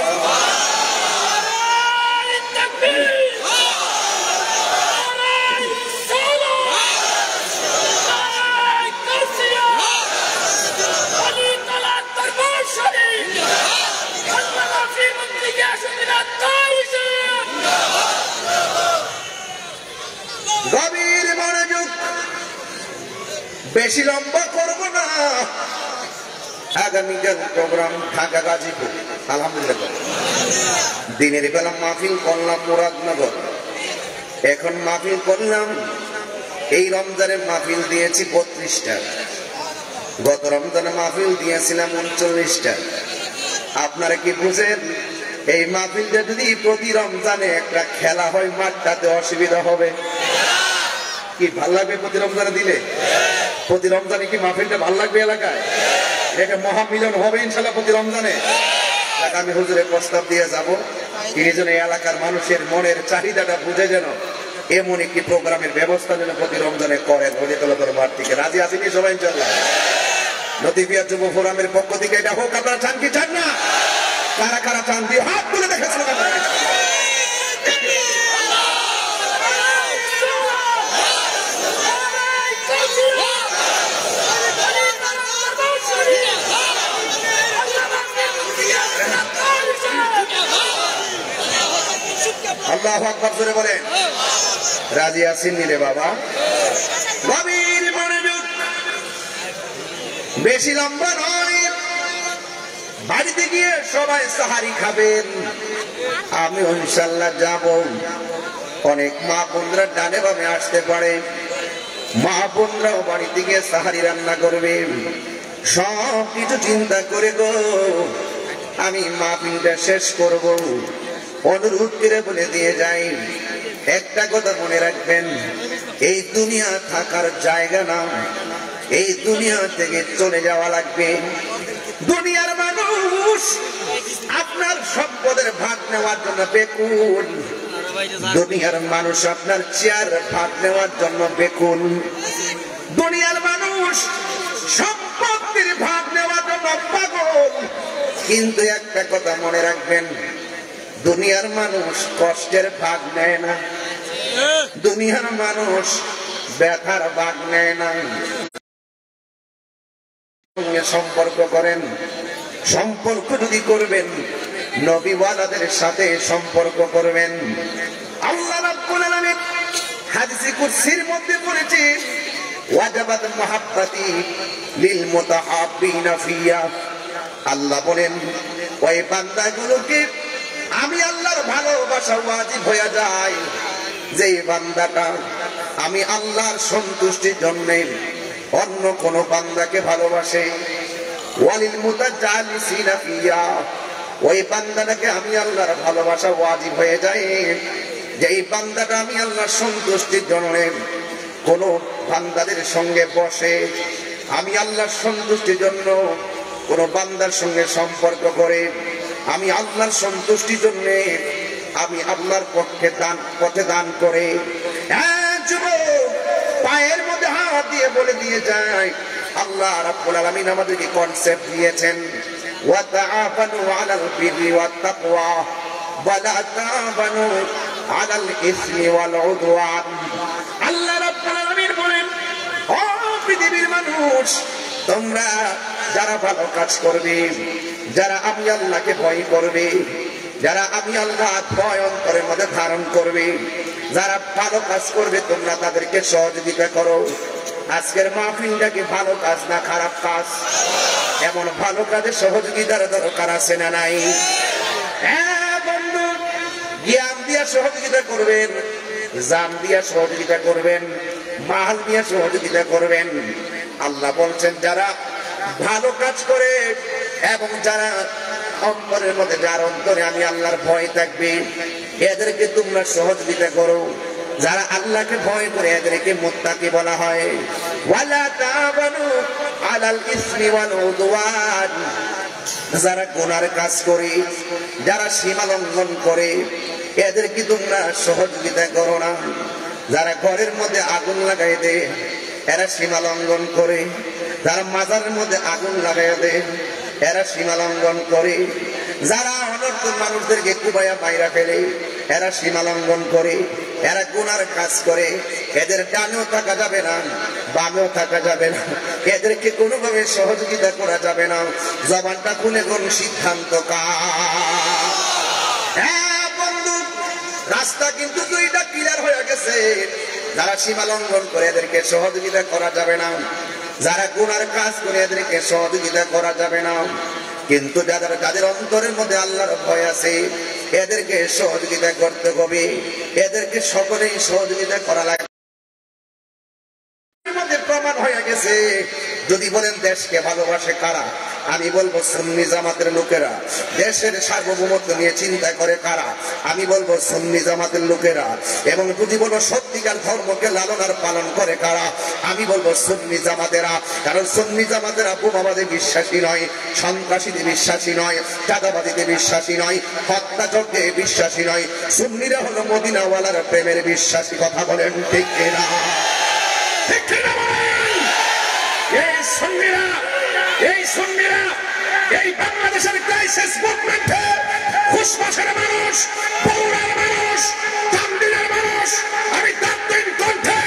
গভীর মনোযোগ, বেশি লম্বা করব না। আগামীকাল প্রোগ্রাম ঢাকা গাজীপুর, আলহামদুলিল্লাহ দিনের বেলা মাহফিল করলাম মুরাদনগর, এখন মাহফিল করলাম। এই রমজানের মাহফিল দিয়েছি 32টা, গত রমজানে মাহফিল দিয়েছিলাম 39টা। আপনারা কি বুঝেন, এই মাহফিলটা যদি প্রতি রমজানে একটা খেলা হয় মাঠটাতে অসুবিধা হবে? কি ভাল লাগবে প্রতি রমজানে দিলে? প্রতি রমজানে কি মাহফিলটা ভাল লাগবে এলাকায়? এটা মহামিলন হবে ইনশাল্লাহ প্রতি রমজানে। আমি হুজুরের প্রস্তাব দিয়ে যাব, এই জন্য এলাকার মানুষের মনের চাহিদাটা বুঝে যেন এমন একটি প্রোগ্রামের ব্যবস্থা যেন প্রতি রমজানে করেন। হলিতলা দরবার থেকে রাজি আসেনি সবাই ইনশাল্লাহ? লতিফিয়া যুব ফোরামের পক্ষ থেকে এটা হোক। আপনারা চান কি চান না? কারা কারা চান দিয়ে হাত তুলে দেখেছিল? আল্লাহু আকবার জোরে বলেন। রাজি আছেন রে বাবা? গভীর মনোযোগ, বেশি লম্বা নয়। বাড়িতে গিয়ে সবাই সাহারি খাবেন, আমি ইনশাআল্লাহ যাব। অনেক মা বোনরা ডানে বামে আসতে পারে, মা বোনরাও বাড়িতে গিয়ে সাহারি রান্না করবে। সব কিছু চিন্তা করে গো আমি মাহফিলটা শেষ করব। অনুরোধ করে বলে দিয়ে যাই, একটা কথা মনে রাখবেন, এই দুনিয়া থাকার জায়গা না, এই দুনিয়া থেকে চলে যাওয়া লাগবে। দুনিয়ার মানুষ আপনার সম্পদের ভাগ নেওয়ার জন্য বেকুল, দুনিয়ার মানুষ আপনার চেয়ার ভাগ নেওয়ার জন্য বেকুল, দুনিয়ার মানুষ সম্পত্তির ভাগ নেওয়ার জন্য পাগল। কিন্তু একটা কথা মনে রাখবেন, দুনিয়ার মানুষ কষ্টের ভাগ নেয় না, দুনিয়ার মানুষ ব্যথার ভাগ নেয় না। সম্পর্ক করেন, সম্পর্ক যদি করবেন নবীওয়ালাদের সাথে সম্পর্ক করবেন। আল্লাহ রাব্বুল আলামিন হাদিসে কুদসির মধ্যে পড়েছে, ওয়াজাবাত মুহাব্বাতি লিল মুতাহাব্বিনা ফিয়া। আল্লাহ বলেন ওই বান্দাগুলোকে আমি আল্লাহর ভালোবাসা ওয়াজিব হয়ে যায়, যে বান্দাটা আমি আল্লাহর সন্তুষ্টির জন্য অন্য কোন বান্দাকে ভালোবাসে। ওয়ালিল মুতাজালিসিনা ফিয়া, ওই বান্দাটাকে আমি আল্লাহর ভালোবাসা ওয়াজিব হয়ে যায়, যে এই বান্দাটা আমি আল্লাহর সন্তুষ্টির জন্য কোন বান্দাদের সঙ্গে বসে, আমি আল্লাহর সন্তুষ্টির জন্য কোন বান্দার সঙ্গে সম্পর্ক করে, আমি আল্লাহর সন্তুষ্টির জন্য আমি আল্লাহর পথে দান করে। পায়ের মধ্যে হাত দিয়ে বলে দিয়ে যায়, আল্লাহ রাব্বুল আলামিন আমাদেরকে কনসেপ্ট দিয়েছেন, ওয়া তাআবানু আলাল বিররি ওয়াত তাকওয়া ওয়া লা তাআবানু আলাল ইসমি ওয়াল উদওয়ান। আল্লাহ রাব্বুল আলামিন বলেন, ও পৃথিবীর মানুষ, মানুষ, তোমরা যারা ভালো কাজ করবে, যারা আমি আল্লাহকে ভয় করবে, যারা আমি আল্লাহ ভয় অন্তরের মধ্যে ধারণ করবে, যারা ভালো কাজ করবে, তোমরা তাদেরকে সহযোগিতা করো। আজকের মাহফিলটাকে ভালো কাজ না খারাপ কাজ? এমন ভালো কাজে সহযোগিতার দরকার আছে না নাই? হ্যাঁ বন্ধু, জ্ঞান দিয়া সহযোগিতা করবেন, জান দিয়া সহযোগিতা করবেন, মাল দিয়া সহযোগিতা করবেন। আল্লাহ বলছেন যারা ভালো কাজ করে এবং যারা অন্তরের মধ্যে, যার অন্তরে আমি আল্লাহর ভয় থাকবে, এদেরকে তোমরা সহযোগিতা করো। যারা আল্লাহকে ভয় করে এদেরকে মুত্তাকি বলা হয়। ওয়ালা তাবানু আলাল ইসমি ওয়াল উদওয়ান, যারা গুনার কাজ করে, যারা সীমা লঙ্ঘন করে, এদেরকে তোমরা সহযোগিতা করো না। যারা ঘরের মধ্যে আগুন লাগাই দেয়, এরা সীমা লঙ্ঘন করে। যারা মাজারের মধ্যে আগুন লাগাই দেয়, এরা সীমা লঙ্ঘন করে। যারা অনর্থ মানুষদেরকে কুবাইয়া বাইরা ফেলে, এরা সীমা লঙ্ঘন করে, এরা গুনার কাজ করে। এদের ডানেও থাকা যাবে না, বামেও থাকা যাবে না, এদেরকে কোনোভাবে সহযোগিতা করা যাবে না। জবানটা খুলে কোন সিদ্ধান্ত হ্যাঁ বন্ধু, রাস্তা কিন্তু দুইটা ক্লিয়ার হয়ে গেছে। যারা সীমা লঙ্ঘন করে এদেরকে সহযোগিতা করা যাবে না, যারা গুনার কাজ করে এদেরকে সহযোগিতা করা যাবে না। কিন্তু যাদের অন্তরের মধ্যে আল্লাহর ভয় আছে, এদেরকে সহযোগিতা করতে হবে। এদেরকে সকলেই সহযোগিতা করা লাগে। প্রমাণ হয়ে গেছে। যদি বলেন দেশকে ভালোবাসে কারা, আমি বলবো সুন্নি জামাতের লোকেরা। দেশের সার্বভৌমত্ব নিয়ে চিন্তা করে কারা, আমি বলবো সুন্নি জামাতের লোকেরা। এবং যদি বলবো সত্যিকার ধর্মকে লালন আর পালন করে কারা, আমি বলবো সুন্নি জামাতেরা। কারণ সুন্নি জামাতেরা বোমাবাদে বিশ্বাসী নয়, সন্ত্রাসীতে বিশ্বাসী নয়, চাঁদাবাদীতে বিশ্বাসী নয়, হত্যাযজ্ঞে বিশ্বাসী নয়। সুন্নিরা হলো মদিনাওয়ালার প্রেমের বিশ্বাসী। কথা বলেন ঠিক কিনা? ঠিক কিনা? এই সুন্নিরা এই বাংলাদেশের ক্রাইসিস মুভমেন্টে খুশবাসের মানুষ, বগুড়ার মানুষ, টাঙ্গাইলের মানুষ, আমি তাদের কণ্ঠে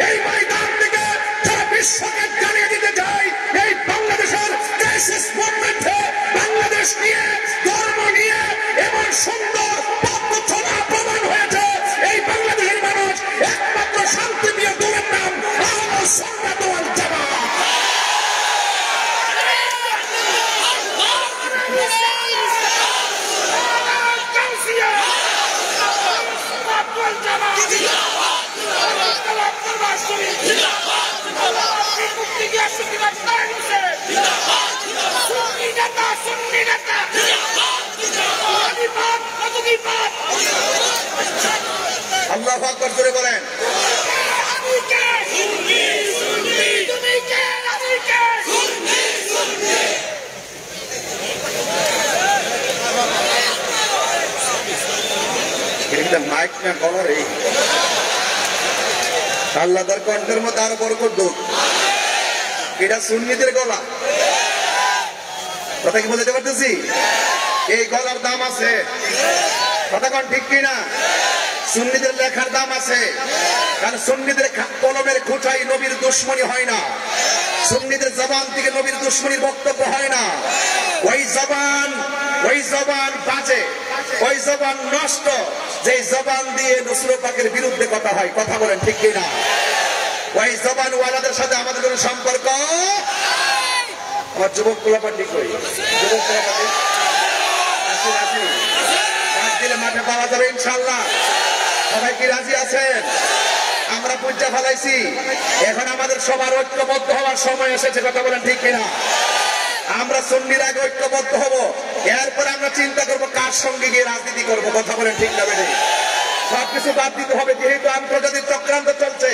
এই ময়দান থেকে যারা বিশ্বকে জানিয়ে দিতে চাই, এই বাংলাদেশের ক্রাইসিস মুভমেন্টে বাংলাদেশ নিয়ে, ধর্ম নিয়ে এমন সুন্দর পথ চলা প্রমাণ হয়েছে। এই বাংলাদেশের মানুষ একমাত্র শান্তি দিয়ে দূরের নাম আহলে সুন্নাত ওয়াল জামাত। আল্লাহু আকবার জোরে বলেন। মাইক না কলার এই আল্লাহ তার কণ্ঠের মধ্যে আরো বরকত দুঃখ। এটা সুন্নিদের গলা, কথা কি বলতে পারতেছি? এই গলার দাম আছে, কথা কোন ঠিক কিনা? সুন্নিদের লেখার দাম আছে, কারণ সুন্নিদের কলমের খুঁটাই নবীর দুশ্মনী হয় না, সুন্নিদের জবান থেকে নবীর দুশ্মনীর বক্তব্য হয় না। ওই জবান বাজে, ওই জবান নষ্ট, যে জবান দিয়ে নসরুল পাকের বিরুদ্ধে কথা হয়। কথা বলেন ঠিক কিনা? ওই জবান ওয়ালাদের সাথে আমাদের কোনো সম্পর্ক। আমার যুবক পোলাপাটি কই, যুবক পোলাপাটি দিলে মাঠে পাওয়া যাবে ইনশাল্লাহ। সবাই কি রাজি আছেন? আমরা পূজা ফেলাইছি, এখন আমাদের সবার ঐক্যবদ্ধ হওয়ার সময় এসেছে। কথা বলেন ঠিক কিনা? আমরা সুন্নির আগে ঐক্যবদ্ধ হব, এরপরে আমরা চিন্তা করবো কার সঙ্গে গিয়ে রাজনীতি করবো। কথা বলেন ঠিক না? বেড়ে সবকিছু বাদ দিতে হবে, যেহেতু আন্তর্জাতিক চক্রান্ত চলছে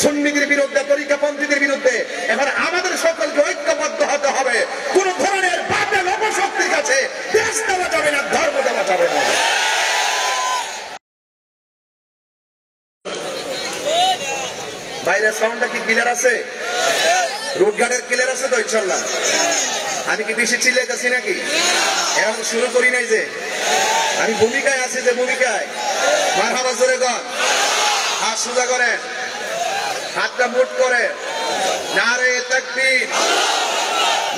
সুন্নিদের বিরুদ্ধে, তরিকাপন্থীদের বিরুদ্ধে। এখন আমাদের সকলকে ঐক্যবদ্ধ হতে হবে। কোন ধরনের বাতিল অপশক্তির কাছে দেশ দেওয়া যাবে না, ধর্ম দেওয়া যাবে না। বাইরের সাউন্ডটা কি ক্লিয়ার আছে? রুট গার্ডের ক্লিয়ার আছে তো ইনশাল্লাহ? আমি কি বেশি চিল্লাইতেছি নাকি? এখন শুরু করি নাই যে, আমি ভূমিকায় আছি, যে ভূমিকায়। মারহাবা জোরে কর, হাত সোজা করেন, হাতটা মুট করে, নারে তাকবীর,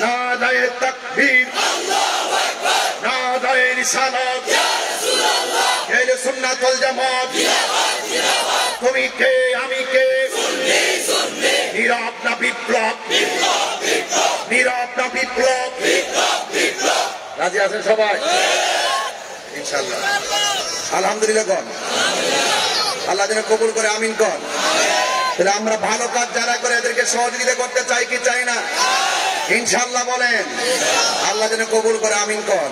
নারায়ে তাকবীর, নারায়ে রিসালাত, আহলে সুন্নাত ওয়াল জামাত। তুমি কে আমি কে? নীরব না বিপ্লব, নীরব না বিপ্লব। রাজি আছেন সবাই? ইনশাআল্লাহ। আলহামদুলিল্লাহ কোন আল্লাহ যেন কবুল করে, আমিন কোন। তাহলে আমরা ভালো কাজ যারা করে এদেরকে সহযোগিতা করতে চাই কি চাই না? ইনশাআল্লাহ বলেন। আল্লাহ যেন কবুল করে, আমিন কোন।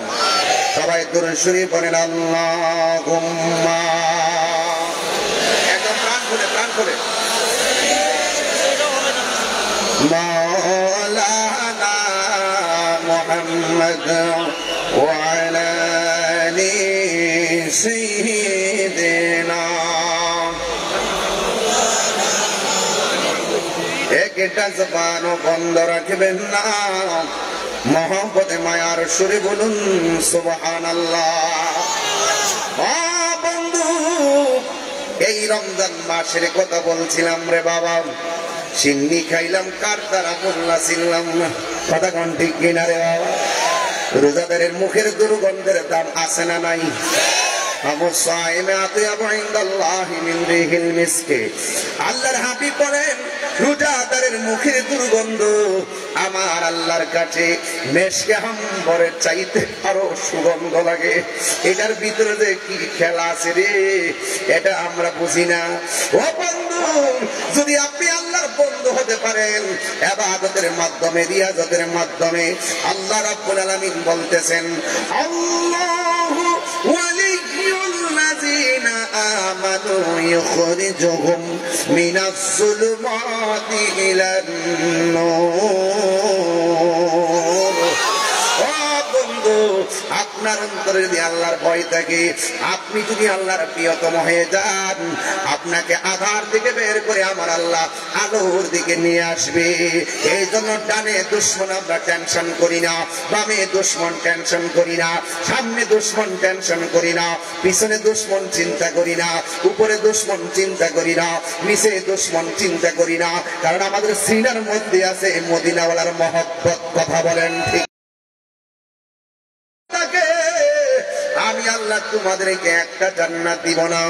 সবাই দুরূদ শরীফ পড়েন। আল্লাহুম্মা, একদম প্রাণ খুলে মাওলানা মুহাম্মদ ওয়া আলা আলি সাইয়্যিদিনা। একটা জবানও বন্ধ রাখবেন না, মহব্বতে মায়ার সুরে বলুন সুবহানাল্লাহ। বন্ধু, এই রমজান মাসের কথা বলছিলাম রে বাবা, সিন্নি খাইলাম কার দ্বারা বললা ছিলাম না, কথা কোন ঠিক কিনা রে বাবা? রোজাদারের মুখের দুর্গন্ধের দাম আছে না নাই? আল্লাহর হাবিব বলেন, রোজাদারের মুখের দুর্গন্ধ আমার আল্লাহর কাছে মেশকে আম্বরের চাইতে আরো সুগন্ধ লাগে। এটার ভিতরে যে কি খেলা আছে রে, এটা আমরা বুঝি না। ও বন্ধু, যদি আপনি আল্লাহর বন্ধু হতে পারেন ইবাদতের মাধ্যমে, রিয়াজতের মাধ্যমে, আল্লাহ রাব্বুল আলামিন বলতেছেন, আল্লাহু ওয়ালিয়ুল্লাযীনা আমানু ইখরিজুহুম মিনাজ যুলুমাতি ইলান নূর। আপনার অন্তরে যদি আল্লাহর ভয় থাকে, আপনি যদি আল্লাহর প্রিয়তম হয়ে যান, আপনাকে আধার থেকে বের করে আমার আল্লাহ আলোর দিকে নিয়ে আসবে। এই জন্য ডানে দুশ্মন আমরা টেনশন করি না, বামে দুশ্মন টেনশন করি না, সামনে দুশ্মন টেনশন করি না, পিছনে দুশ্মন চিন্তা করি না, উপরে দুশ্মন চিন্তা করি না, নিচে দুশ্মন চিন্তা করি না। কারণ আমাদের সিনার মধ্যে আছে মদিনাওয়ালার মহব্বত। কথা বলেন ঠিক? আমি আল্লাহ তোমাদেরকে একটা জান্নাত দিব না,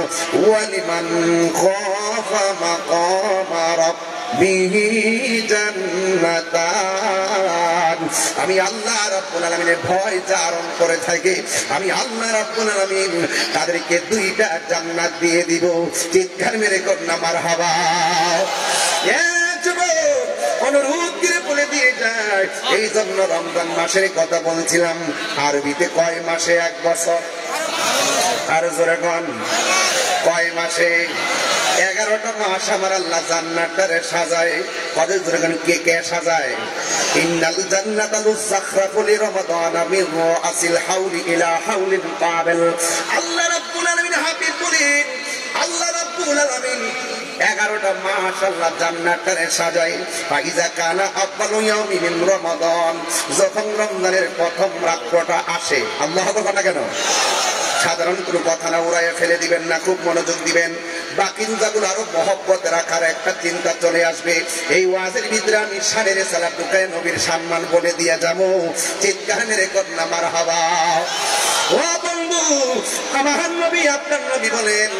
ওয়ালিমান খাফা মাকামা রাব্বিহি জান্নাতান। আমি আল্লাহ রাব্বুল আলামিনের ভয় জারণ করে থাকি, আমি আল্লাহ রাব্বুল আলামিন তাদেরকে দুইটা জান্নাত দিয়ে দিব। চিৎকার মেরে কর না মারহাবা। অনুরোধ করে বলে দিয়ে যায়, এই জন্য রমজান মাসের কথা বলছিলাম। আরবিতে কয় মাসে এক বছর? আর জোরে কোন কয় মাসে? 11টা মাস আমার আল্লাহ জান্নাতটারে সাজায়। কত জোরে কোন কে কে সাজায়? ইন্নাল জান্নাতা লুযাখরাফু লিরমাদানা মিন রাসিল হাউলি ইলা হাউলিন কাবিল। আল্লাহ রাব্বুল আলামিন হাবিব বলেন, আল্লাহ রাব্বুল আলামিন 11টা মাস আল্লাহ জান্নাতটারে সাজায়। ফাইজা কানা আব্বালু ইয়াউমিন মিন রমাদান, যখন রমজানের প্রথম রাতটা আসে। আল্লাহু আকবার না কেন? সাধারণ কোনো কথা না, উড়াইয়া ফেলে দিবেন না, খুব মনোযোগ দিবেন। বাকি রোজাগুলো আরো মহব্বত রাখার একটা চিন্তা চলে আসবে। এই ওয়াজের ভিতরে আমি শানের সালাত ঢুকায় নবীর সম্মান বলে দিয়ে যাবো। চিৎকার মেরে কর না মারহাবা। ও বন্ধু, আমার নবী আপনার নবী বলেন,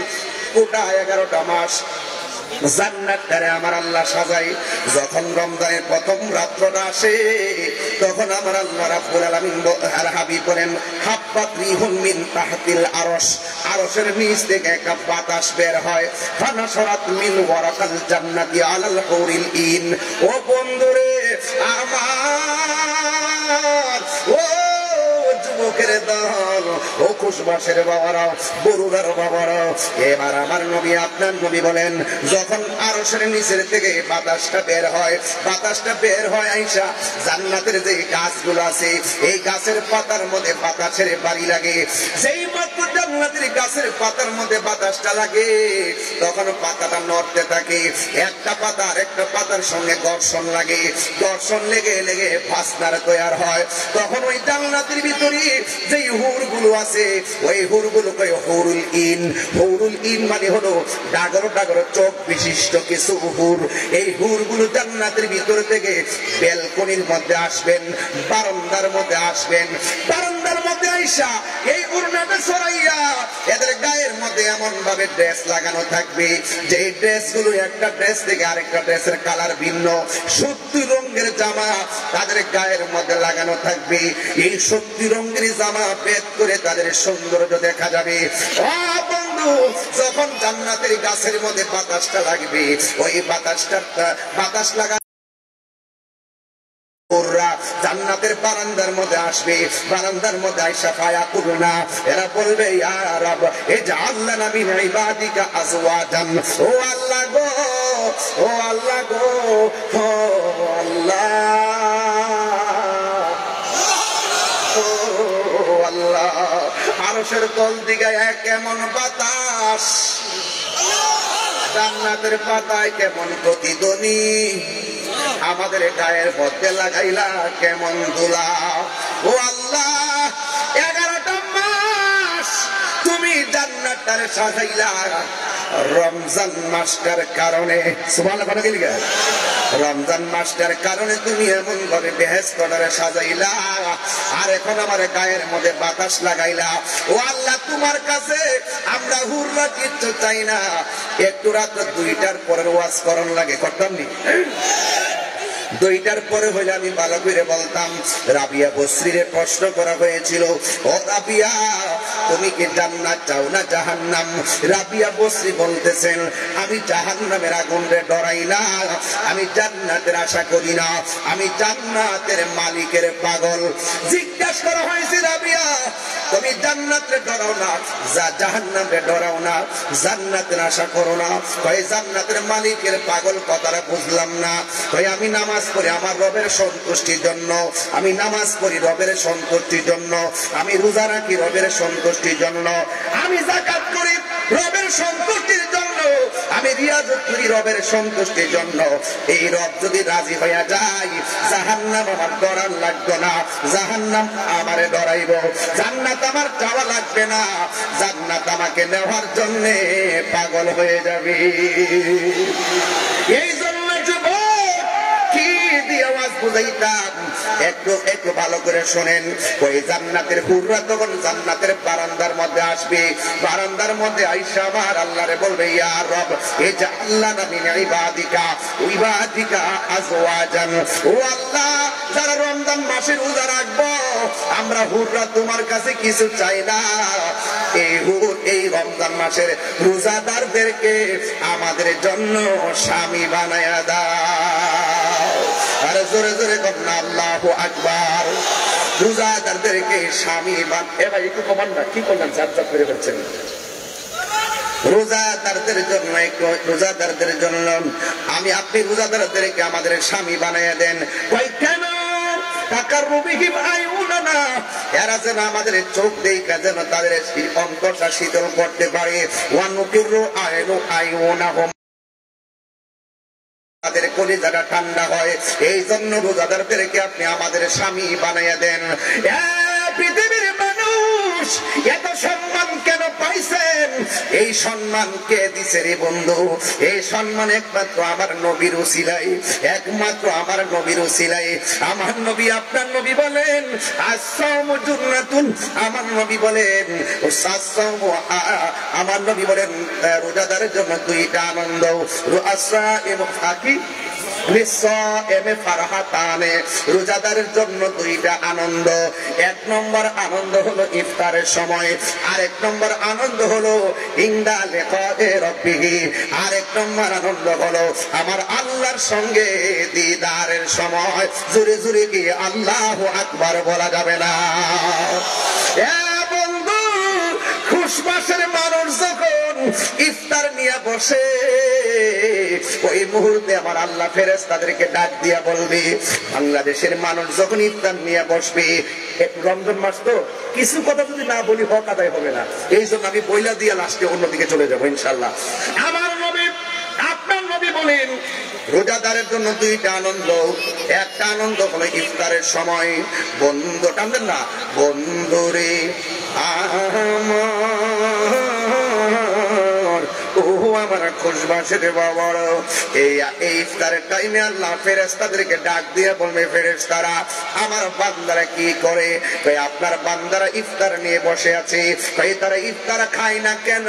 গোটা 11টা মাস জান্নাতটারে আমার আল্লাহ সাজাই। যখন রমজানের প্রথম রাত্রটা আসে, তখন আমার আল্লাহ রাব্বুল আলামিন আর হাবিব বলেন, হাব্বাত রিহুম মিন তাহতিল আরশ, আরশের নিচ থেকে একটা বাতাস বের হয়। ফানাশরাত মিন ওয়ারাকাল জান্নাতি আলাল হুরিল ইন। ও বন্ধুরে আমার, ও যুবকের দল, ও খুশবাসের বাবারাও, বরুদার বাবারাও, এবার আমার নবী আপনার নবী বলেন, যখন আরশের নিচের থেকে বাতাসটা বের হয়, বাতাসটা বের হয় আইসা জান্নাতের যে গাছগুলো আছে, এই গাছের পাতার মধ্যে বাতাসের বাড়ি লাগে। যেই মাত্র জান্নাতের গাছের পাতার মধ্যে বাতাসটা লাগে, তখন পাতাটা নড়তে থাকে। একটা পাতা আর একটা পাতার সঙ্গে ঘর্ষণ লাগে, ঘর্ষণ লেগে লেগে ফাসনার তৈরি হয়। তখন ওই জান্নাতের ভিতরে যেই হুরগুলো আছে, ওই হুরগুলোকে হুরুল ইন। হুরুল ইন মানে হলো ডাগর ডাগর চোখ বিশিষ্ট কিছু হুর। এই হুরগুলো জান্নাতের ভিতর থেকে ব্যালকনির মধ্যে আসবেন, বারান্দার মধ্যে আসবেন। বারান্দার মধ্যে আইসা এই উড়নাটা সরাইয়া এদের গায়ের মধ্যে এমন ভাবে ড্রেস লাগানো থাকবে যে এই ড্রেসগুলো একটা ড্রেস থেকে আরেকটা ড্রেসের কালার ভিন্ন। 70 রঙের জামা তাদের গায়ের মধ্যে লাগানো থাকবে। এই 70 রঙের জামা ভেদ করে তাদের সৌন্দর্য দেখা যাবে। ও বন্ধু, যখন জান্নাতের গাছের মধ্যে বাতাসটা লাগবে, ওই বাতাস লাগা জান্নাতের বারান্দার মধ্যে আসবে। বারান্দার মধ্যে আয়েশা ফায়া কুরনা, এরা বলবে ইয়া রাব ইজআলনা মিন ইবাদিকা আজওয়াজান। ও আল্লাহ গো, ও আল্লাহ গো, ও আল্লাহ, ও আল্লাহ। আরশের তল দিকে কেমন বাতাস, জান্নাতের পাতায় কেমন প্রতিধ্বনি, আমাদের গায়ের মধ্যে লাগাইলা কেমন দুলা। ও আল্লাহ, 11টা মাস তুমি জান্নাতটারে সাজাইলা রমজান মাসটার কারণে। সুবহানাল্লাহ বলে গেলি, রমজান মাসটার কারণে তুমি এমন ভাবে বেহেশতটারে সাজাইলা, আর এখন আমার গায়ের মধ্যে বাতাস লাগাইলা। ও আল্লাহ, তোমার কাছে আমরা হুররা কিচ্ছু চাই না। একটু রাত 2টার পরের ওয়াজ করণ লাগে, করতাম নি? 2টার পরে হইলে আমি ভালো করে বলতাম। রাবিয়া বসরিরে প্রশ্ন করা হয়েছিল, ও রাবিয়া, তুমি কি জান্নাত চাও না জাহান্নাম? রাবিয়া বসরি বলতেছেন, আমি জাহান্নামের আগুনে ডরাই না, আমি জান্নাতের আশা করি না, আমি জান্নাতের মালিকের পাগল। জিজ্ঞাসা করা হয়েছে, রাবিয়া তুমি জান্নাতে ডরাও না, জাহান্নামে ডরাও না, জান্নাতের আশা করো না? কই জান্নাতের মালিকের পাগল কথাটা বুঝলাম না। কই আমি নামাজ পড়ি আমার রবের সন্তুষ্টির জন্য, আমি নামাজ পড়ি রবের সন্তুষ্টির জন্য, আমি রোজা রাখি রবের সন্তুষ্টির জন্য, আমি যাকাত করি রবের সন্তুষ্টির জন্য, আমি রিয়াজত করি রবের সন্তুষ্টির জন্য। এই রব যদি রাজি হইয়া যায়, জাহান্নাম আমার ডরার লাগবে না, জাহান্নাম আমারে ডরাইব। জান্নাত আমার যাওয়া লাগবে না, জান্নাত আমাকে নেওয়ার জন্য পাগল হয়ে যাবে। এই জন্য যুবক কি দিয়ে আওয়াজ বুঝাইতাম, একটু ভালো করে শোনেন। ওই জান্নাতের হুররা তখন জান্নাতের বারান্দার মধ্যে আসবে। বারান্দার মধ্যে আয়েশা আমার আল্লাহরে বলবে, ইয়া রব ইজআলনা মিন ইবাদিকা আজওয়াজান। ও আল্লাহ, যারা রমজান মাসে রোজা রাখবো, আমরা হুররা তোমার কাছে কিছু চাই না, এই রমজান মাসের রোজাদারদেরকে আমাদের জন্য স্বামী বানায়া দাও। আরে জোরে জোরে কন্যা আল্লাহু আকবার। রোজাদারদেরকে স্বামী এবার একটু কমান না, কি করলাম জাত জাত করে ফেলছেন। রোজাদারদের জন্য, রোজাদারদের জন্য আমি আপনি রোজাদারদেরকে আমাদের স্বামী বানাইয়া দেন। কই কেন? এরা যেন আমাদের চোখ দেখা যেন তাদের অন্তরটা শীতল করতে পারে। তাদের কলিজাটা ঠান্ডা হয়। এই জন্য রোজাদারদেরকে আপনি আমাদের স্বামী বানাইয়া দেন। পৃথিবীর মানুষ এত সম্মান কেন পাইছেন? এই সম্মান কে দিছে রে বন্ধু? এই সম্মান একমাত্র আমার নবীর উসিলাই, একমাত্র আমার নবীর উসিলাই। আমার নবী, আপনার নবী বলেন আসসামু জুন্নাতুন, আমার নবী বলেন আমার নবী বলেন রোজাদারের জন্য 2টা আনন্দ। রোজাদারের জন্য 2টা আনন্দ। 1 নম্বর আনন্দ হলো ইফতারের সময়, আর 1 নম্বর আনন্দ হলো ইনদা লিকায়ে রাব্বিহি, আর 1 নম্বর আনন্দ হলো আমার আল্লাহর সঙ্গে দিদারের সময়। জোরে জোরে কি আল্লাহু আকবার বলা যাবে না? বন্ধু, খুশ মাসের মানুষ যখন ইফতার নিয়ে বসে, ওই মুহূর্তে আমার আল্লাহ ফেরেশতাদেরকে ডাক দিয়া বলবে, বাংলাদেশের মানুষ যখন ইফতার নিয়ে বসবে, রমজান মাস তো কিছু কথা যদি না বলি হক আদায় হবে না, এই জন্য আমি বইলা দিয়া লাস্টে অন্যদিকে চলে যাবো ইনশাল্লাহ। আমার নবী, আপনার নবী বলেন রোজাদারের জন্য 2টা আনন্দ। একটা আনন্দ হলো ইফতারের সময়, বন্ধু টানবেন না, বন্ধুরে আমার খুশবাসের বাবার এই ইফতারের টাইমে আল্লাহ ফেরেশতাদেরকে ডাক দিয়ে বলবে, ফেরেশতারা আমার বান্দারা কি করে? কই আপনার বান্দারা ইফতার নিয়ে বসে আছে। কই তারা ইফতার খায় না কেন?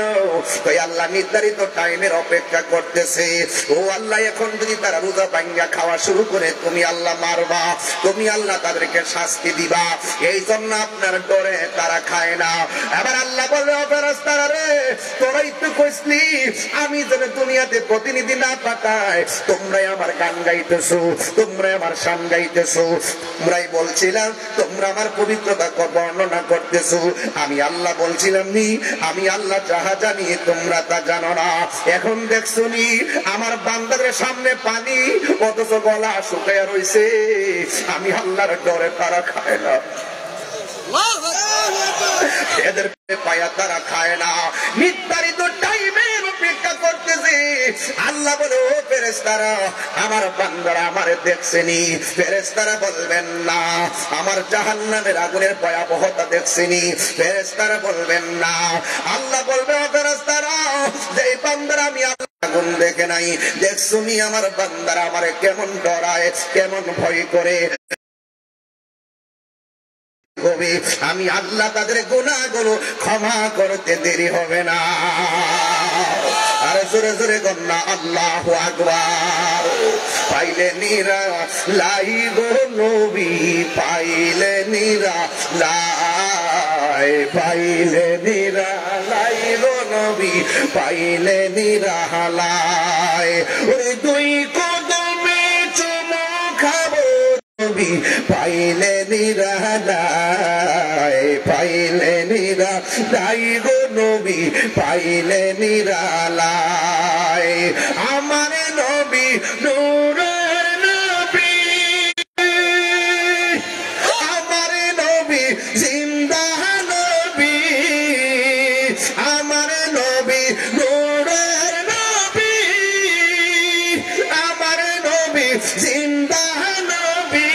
কই আল্লাহ নির্ধারিত টাইমের অপেক্ষা করতেছে। ও আল্লাহ, এখন যদি তারা রোজা ভাঙ্গা খাওয়া শুরু করে তুমি আল্লাহ মারবা, তুমি আল্লাহ তাদেরকে শাস্তি দিবা, এই জন্য আপনার ডরে তারা খায় না। এবার আল্লাহ বলবে, ফেরেশতারা রে, তোরাই তো কইসলি আমি যেন দুনিয়াতে প্রতিনিধি না পাঠাই, তোমরাই আমার গান গাইতেছো, তোমরাই আমার শান গাইতেছো, তোমরাই বলছিলাম, তোমরা আমার পবিত্রতা বর্ণনা করতেছো। আমি আল্লাহ বলছিলাম নি, আমি আল্লাহ যাহা জানি তোমরা তা জানো না। এখন দেখছো নি আমার বান্দাদের সামনে পানি, অথচ গলা শুকাইয়া রইছে। আমি আল্লাহর ডরে তারা খায় না, এদের পায়া তারা খায় না, নির্ধারিত টাইমের অপেক্ষা করতেছে। আল্লাহ বলে, ও ফেরেশতারা আমার বান্দারা আমারে দেখছেনি? ফেরেশতারা বলবেন না। আমার জাহান্নামের আগুনের ভয়াবহতা দেখছেনি? ফেরেশতারা বলবেন না। আল্লাহ বলবে, ও ফেরেশতারা যে বান্দারা আমি আগুন দেখে নাই, দেখছুনি আমার বান্দারা আমারে কেমন ডরায়, কেমন ভয় করে। আমি আল্লাহ তাদের গুনাহগুলো ক্ষমা করতে দেরি হবে না। আরে জোরে জোরে গন্না আল্লাহু আকবার। পাইলে নিরা লাই গো নবী, পাইলে নিরা লাই, পাইলে নিরা লাই গো নবী, পাইলে নিরা লাই। ওই দুই কদমে চুমো খাবো নবী, পাইলে নিরালাই, পাইলে নিরালাই গো নবী, পাইলে নিরালাই। আমার নবী নূরের নবী, আমার নবী জিন্দা নবী, আমার নবী নূরের নবী, আমার নবী জিন্দা নবী।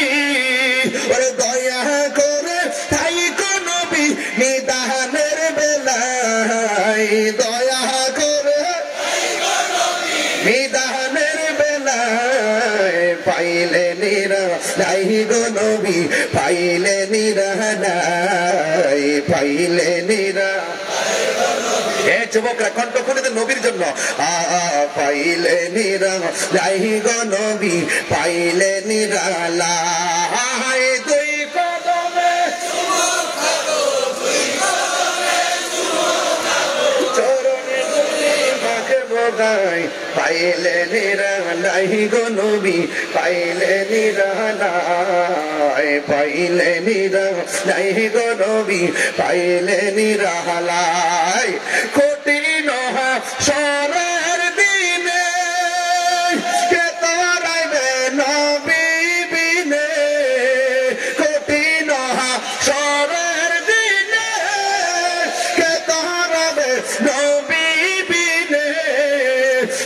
ওরে দয়া করে তাই কো নবী নিদানের বেলায়, দয়া করে নিদানের বেলায়, পাইলে নিরালাই গো নবী, পাইলে নিরালাই, পাইলে নিরালাই। যুবকরা কণ্ঠ খুলে নবীর জন্য, পাইলে নিরালাই গো নবী, পাইলে নিরালাই। দুই কদমে চরণে ধুলি মাখবো গায়, পাইলে নিরালাই গো নবী, পাইলে নিরালাই, পাইলে নিরালাই গো নবী, পাইলে নিরালাই। কঠিন হাসরের দিনে কে তোরাইবে নবী বিনে, কঠিন হাসরের দিনে কে তোরাবে নবী বিনে।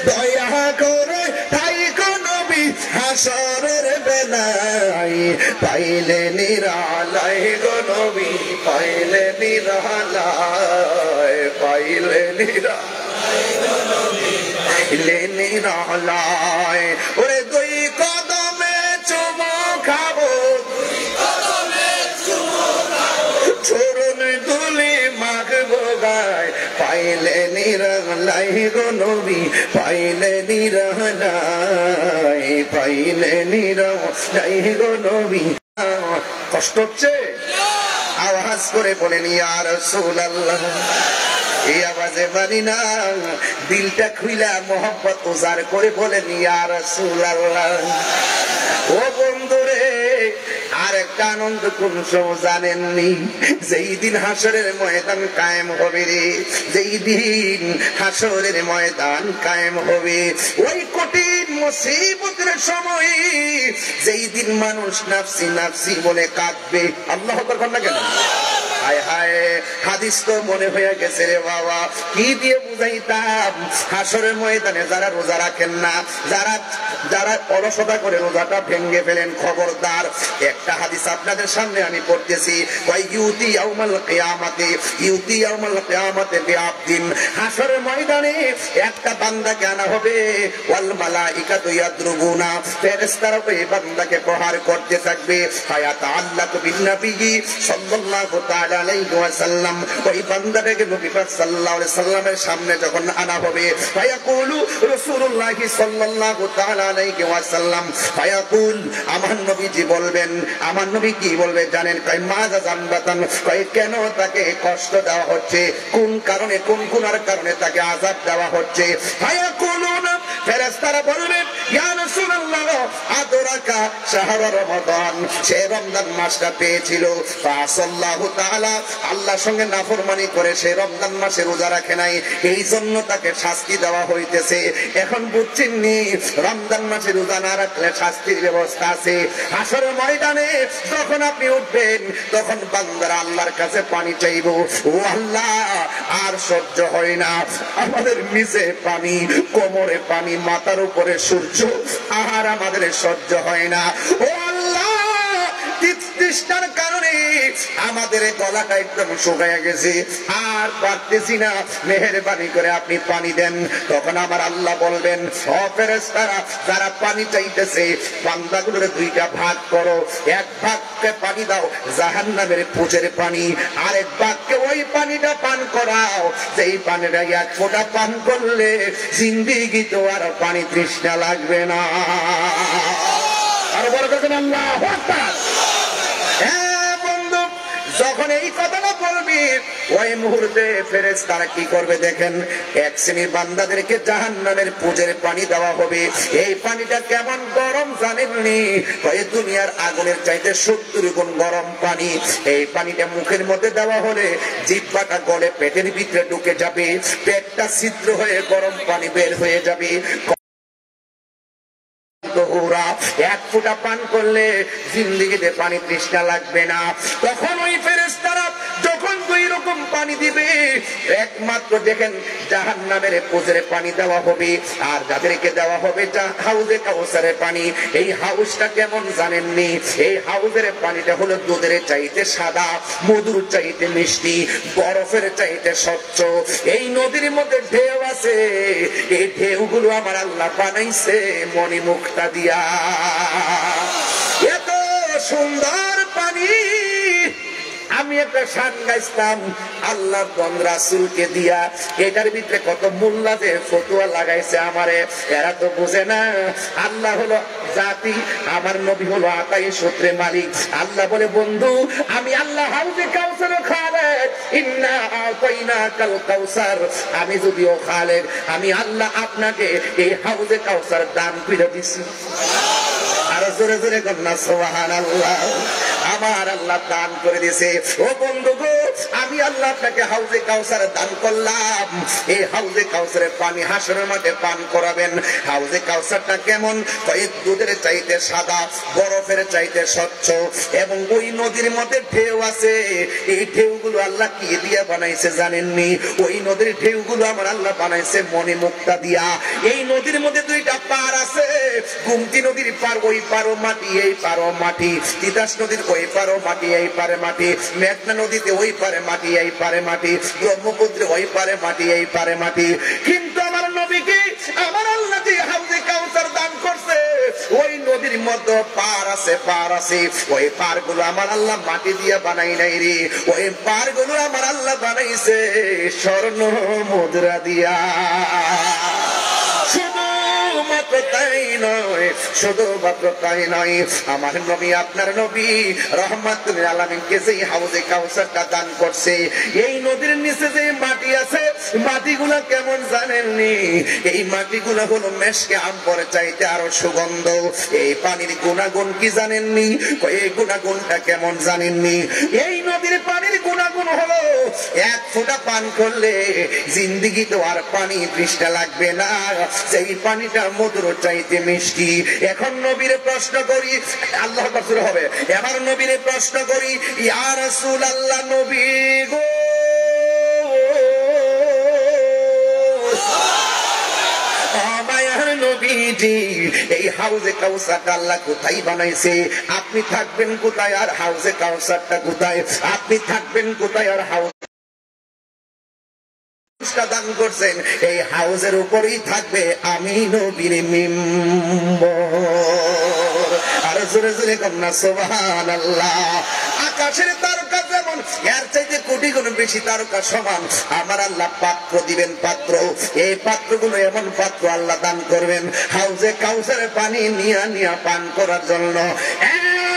দয়া করে তাই কো নবী হাসরের বেলায়, পাইলে নিরালাই গো নবী, পাইলে নিরালাই, পাইলে নিরালাই। ওরে দুই কদমে চুমো খাবো, চরণ ধুলি মাখবো গায়, পাইলে নিরালাই গো নবী, পাইলে নিরালাই, পাইলে নিরালাই গো নবী। কষ্ট হচ্ছে? আওয়াজ করে বলেন ইয়া রাসূলুল্লাহ। এই আওয়াজে মানি না, দিলটা খুইলা মোহাম্মত উজাড় করে বলেন ইয়া রাসূলুল্লাহ। ও বন্ধুরে, আরেকটা আনন্দ কোন সময় জানেননি? যেই দিন হাসরের ময়দান কায়েম হবে রে, যেই দিন হাসরের ময়দান কায়েম হবে, ওই কঠিন মুসিবতের সময়, যেই দিন মানুষ নাফসি নাফসি বলে কাঁদবে। আল্লাহু আকবার না কেন? হায় হায়, হাদিস তো মনে হয়ে গেছে রে বাবা, কি দিয়ে বুঝাইতাম হাসরের ময়দানে যারা রোজা রাখেন না, যারা অলসতা করে রোজাটা ভেঙে ফেলেন, খবরদার। একটা হাদিস আপনাদের সামনে আমি পড়তেছি, ইউতি ইয়াউমাল কিয়ামাতে বিআবদিন, হাসরের ময়দানে একটা বান্দাকে আনা হবে, ওয়াল মালাইকাতু ইয়াদরুবুনা, ফেরেশতারা ওই বান্দাকে প্রহার করতে থাকবে, ফায়াতাআল্লাকু বিন-নবী সাল্লাল্লাহু তাআলা আলাইহি ওয়াসাল্লাম, ওই বান্দাটাকে নবী পাক সাল্লাল্লাহু আলাইহি সাল্লামের সামনে যখন আনা হবে, ফায়াকুলু রাসূলুল্লাহ সাল্লাল্লাহু তাআলা আলাইহি ওয়াসাল্লাম, ফায়াকুল, আমার নবীজি বলবেন, আমার নবী কি বলবে জানেন? কয় মাজা জানবাতান, কয় কেন তাকে কষ্ট দেওয়া হচ্ছে, কোন কারণে, কোন গুনার কারণে তাকে আযাব দেওয়া হচ্ছে? ফায়াকুলুনা, ফেরেশতারা বলবেন, ইয়া রাসূলুল্লাহ আদরাকা শাহর রমাদান, সে রমজান মাসটা পেয়েছিল, ফাসাল্লাহু তাআলা, আল্লাহর সঙ্গে নাফরমানি করে সে রমজান মাসে রোজা রাখে নাই, এই জন্য তাকে শাস্তি দেওয়া হইতেছে। এখন বুঝছেননি রমজান মাসে রোজা না রাখলে শাস্তির ব্যবস্থা আছে। হাসরের ময়দানে যখন আপনি উঠবেন, তখন বান্দারা আল্লাহর কাছে পানি চাইবো, ও আল্লাহ আর সহ্য হয় না, আমাদের নিচে পানি, কোমরে পানি, মাথার উপরে সূর্য, আর আমাদের সহ্য হয় না, ও আল্লাহ তৃষ্ণার কারণে আমাদের গলাটা একদম শুকায় গেছে, আর পারতেছি না, মেহেরবানি করে আপনি পানি দেন। তখন আমার আল্লাহ বলবেন, ও ফেরেশতারা, যারা পানি চাইতেছে বান্দাগুলোর দুইটা ভাগ করো, এক ভাগকে পানি দাও জাহান্নামের পুজের পানি, আরেক ভাগকে ওই পানিটা পান করাও, সেই পানিটা এক ফোঁটা পান করলে জিন্দেগি তো আর পানি তৃষ্ণা লাগবে না। আরো বড় করে আল্লাহু আকবার। হ্যাঁ বন্ধু, যখন এই কথাটা বলবি, ওই মুহূর্তে ফেরেশতারা কি করবে দেখেন, এক শ্রেণীর বান্দাদেরকে জাহান্নামের পুজের পানি দেওয়া হবে। এই পানিটা কেমন গরম জানেননি? ওই দুনিয়ার আগুনের চাইতে 70 গুণ গরম পানি। এই পানিটা মুখের মধ্যে দেওয়া হলে জিহ্বাটা গলে পেটের ভিতরে ঢুকে যাবে, পেটটা ছিদ্র হয়ে গরম পানি বের হয়ে যাবে। এক ফোঁটা পান করলে জিন্দেগিতে পানি তৃষ্ণা লাগবে না। তখন ওই ফেরেশতারা যখন দুই রকম পানি দিবে, একমাত্র দেখেন জাহান্নামের পুজের পানি দেওয়া হবে, আর যাদেরকে দেওয়া হবে হাউজে কাউসারের পানি। এই হাউসটা কেমন জানেননি? এই হাউজের পানিটা হলো দুধের চাইতে সাদা, মধুর চাইতে মিষ্টি, বরফের চাইতে স্বচ্ছ। এই নদীর মধ্যে ঢেউ আছে, এই ঢেউগুলো আমার আল্লাহ বানাইছে মণিমুক্তা দিয়া। এত সুন্দর পানি। আমি একটা শান গাইছিলাম আল্লাহর রাসূলকে দিয়া, এটার ভিতরে কত মোল্লা যে ফতোয়া লাগাইছে আমারে, এরা তো বুঝে না আল্লাহ হলো জাতি, আমার নবী হলো আকাই সূত্রে মালিক। আল্লাহ বলে, বন্ধু আমি আল্লাহ হাউজে কাউসার খালেক, ইন্না আতাইনাকাল কাউসার, আমি যদিও খালেক, আমি আল্লাহ আপনাকে এই হাউজে কাউসার দান করে দিছি। আরো জোরে জোরে কন্যা সুবহানাল্লাহ। আমার আল্লাহ দান করে দিয়েছে। ও বন্ধু গো, আমি আল্লাহ আপনাকে হাউজে কাউসার দান করলাম। এই হাউজে কাউসারের পানি হাসরের মাঠে পান করাবেন। হাউজে কাউসারটা কেমন? কয়েক দুধের চাইতে সাদা, বরফের চাইতে স্বচ্ছ, এবং ওই নদীর মধ্যে ঢেউ আছে। এই ঢেউগুলো আল্লাহ কি দিয়ে বানাইছে জানেননি? ওই নদীর ঢেউগুলো আমার আল্লাহ বানাইছে মণিমুক্তা দিয়া। এই নদীর মধ্যে দুইটা পার আছে, গুমতি নদীর পার, ওই পারও মাটি, এই পারও মাটি। তিতাস নদীর ওই পারও মাটি, এই পারে মাটি। মেঘনা নদীতে ওই পারে মাটি, এই পারে মাটি। ব্রহ্মপুত্রে ওই পারে মাটি, এই পারে মাটি। কিন্তু আমার নবীকে আমার আল্লাহ যে হাউজে কাউসার দান করছে, ওই নদীর মধ্যে পার আছে, পার আছে। ওই পার গুলো আমার আল্লাহ মাটি দিয়ে বানাই নাই রে, ওই পার গুলো আমার আল্লাহ বানাইছে স্বর্ণ মুদ্রা দিয়া। শুধুমাত্র তাই নয়, শুধুমাত্র তাই নয়, আমার নবী আপনার নবী রহমাতুল আলামিনকে যে হাউজে কাউসারটা দান করছে, এই নদীর নিচে যে মাটি আছে, মাটিগুলো কেমন জানেননি? এই মাটিগুলো হলো মেশকে আম্বর চাইতে আরো সুগন্ধ। এই পানির গুণাগুণ কি জানেননি? এই গুণাগুণটা কেমন জানেননি? এই নদীর পানির গুণাগুণ হলো এক ফোঁটা পান করলে জিন্দেগি তো আর পানি তৃষ্ণা লাগবে না, সেই পানিটা মধুর চাইতে মিষ্টি। এখন নবীর প্রশ্ন করি, আল্লাহ রাসূল হবে, এবার নবীর প্রশ্ন করি, ইয়া রাসূলুল্লাহ, নবী গো নবীজি এই হাউজে কাউসারটা আল্লাহ কোথায় বানাইছে? আপনি থাকবেন কোথায় আর হাউজে কাউসারটা কোথায়? আপনি থাকবেন কোথায় আর হাউজ দান করছেন এই হাউজের উপরেই থাকবে আমি নবীর মিম্বর। আর জোরে জোরে কন্যা সুবহানাল্লাহ। আকাশের তারকা যেমন এর চাইতে কোটি গুণ বেশি তারকা সমান আমার আল্লাহ পাত্র দিবেন, পাত্র। এই পাত্রগুলো এমন পাত্র আল্লাহ দান করবেন হাউজে কাউসারের পানি নিয়া নিয়া পান করার জন্য।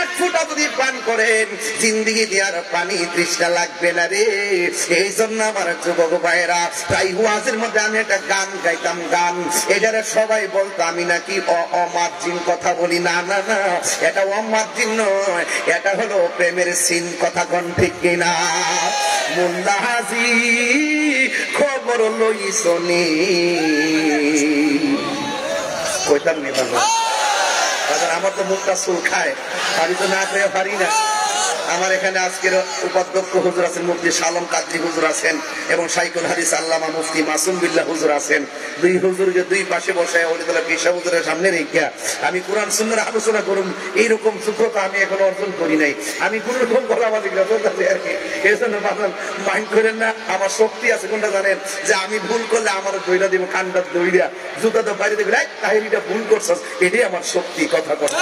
এক ফুটা যদি পান করেন জিন্দিগি দিয়ার পানি তৃষ্ণা লাগবে না রে। এই জন্য আমার যুবক ভাইয়েরা তাই ওয়াজের মধ্যে আমি একটা গান গাইতাম, গান এটারে সবাই বলতো আমি নাকি অমার্জিন কথা বলি। না না না, এটা অমার্জিন নয়, এটা হলো প্রেমের সিন। কথা কোন ঠিক কিনা? মোল্লা হাজি খবর লইছনি কইতাম নি বাবা, আমার তো মুখটা চুল খায়, আমি তো না খেয়ে পারি না। আমার এখানে আজকের উপাধ্যক্ষ হুজুর আছেন, মুফতি শালম কাদরি হুজুর আছেন এবং শাইখুল হাদিস আল্লামা মুফতি মাসুম বিল্লাহ হুজুর আছেন। দুই হুজুরকে দুই পাশে বসায় ওলিদুল্লাহ পিসা হুজুরের সামনে রেখে আমি কোরআন সুন্নাহর আলোচনা করুন, এইরকম যোগ্যতা আমি এখন অর্জন করি নাই। আমি কোন রকম বলাবাজি চলতেছে আর কি। এই জন্য ভাবলাম মাইন্ড করেন না, আমার শক্তি আছে কোনটা জানেন? যে আমি ভুল করলে আমার দইরা দিব, কান্ডা দইরা জুতা তো বাইরে দেবে, তাহিরিটা ভুল করছস, এটাই আমার শক্তি। কথা কথা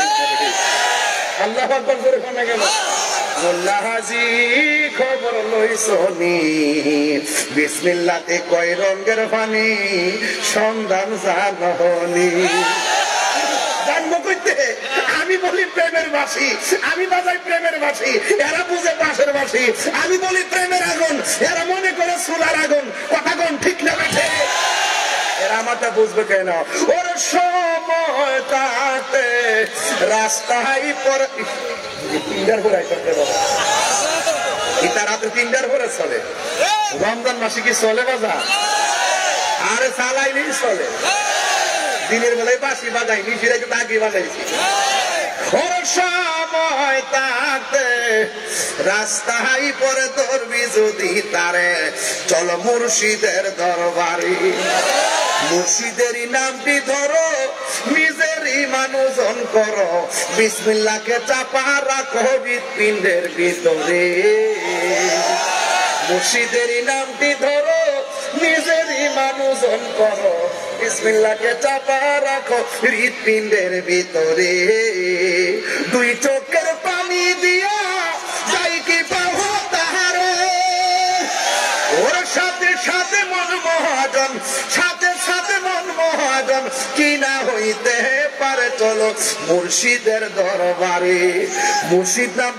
আল্লাহ আকবার করে শোনা গেল। মোল্লা হাজি খবর লইছনি বিসমিল্লাতে কয় রঙের পানি সন্ধান জাননি। জানবো কইতে আমি বলি প্রেমের বাঁশি, আমি বাজাই প্রেমের বাঁশি, এরা বুঝে বাঁশের বাঁশি। আমি বলি প্রেমের আগুন, এরা মনে করে চুলার আগুন। কথা কোন ঠিক না বেঠে? এরা আমারটা বুঝবে কেন? ওর সময় তাতে রাস্তায় পর তিনটার পরে ইতা রাতে তিনটার পরে চলে। রমজান মাসে কি চলে বাজার? আরে চালাইলেই চলে। দিনের বেলায় বাসি বাজাই, নিজেরাই তাকে বাজাইছি। ওর সময় তাতে রাস্তায় পরে ধরবি যদি তারে, চল মুর্শিদের দরবারে। মুর্শিদেরই নামটি ধরো, নিজেরই মানুষজন করো, বিসমিল্লাহকে চাপা রাখো হৃৎপিণ্ডের ভিতরে। মুর্শিদেরই নামটি ধরো, নিজেরই মানুষজন করো, বিসমিল্লাহকে চাপা রাখো হৃৎপিণ্ডের ভিতরে। দুই চোখের পানি দিয়া যাই কি পাবো তাহারে, ওর সাথে সাথে মন মহাজন, সাথে সাথে মন মহাজন, কি না হইতে পারে চলো মুর্শিদের দরবারে। মুর্শিদ নাম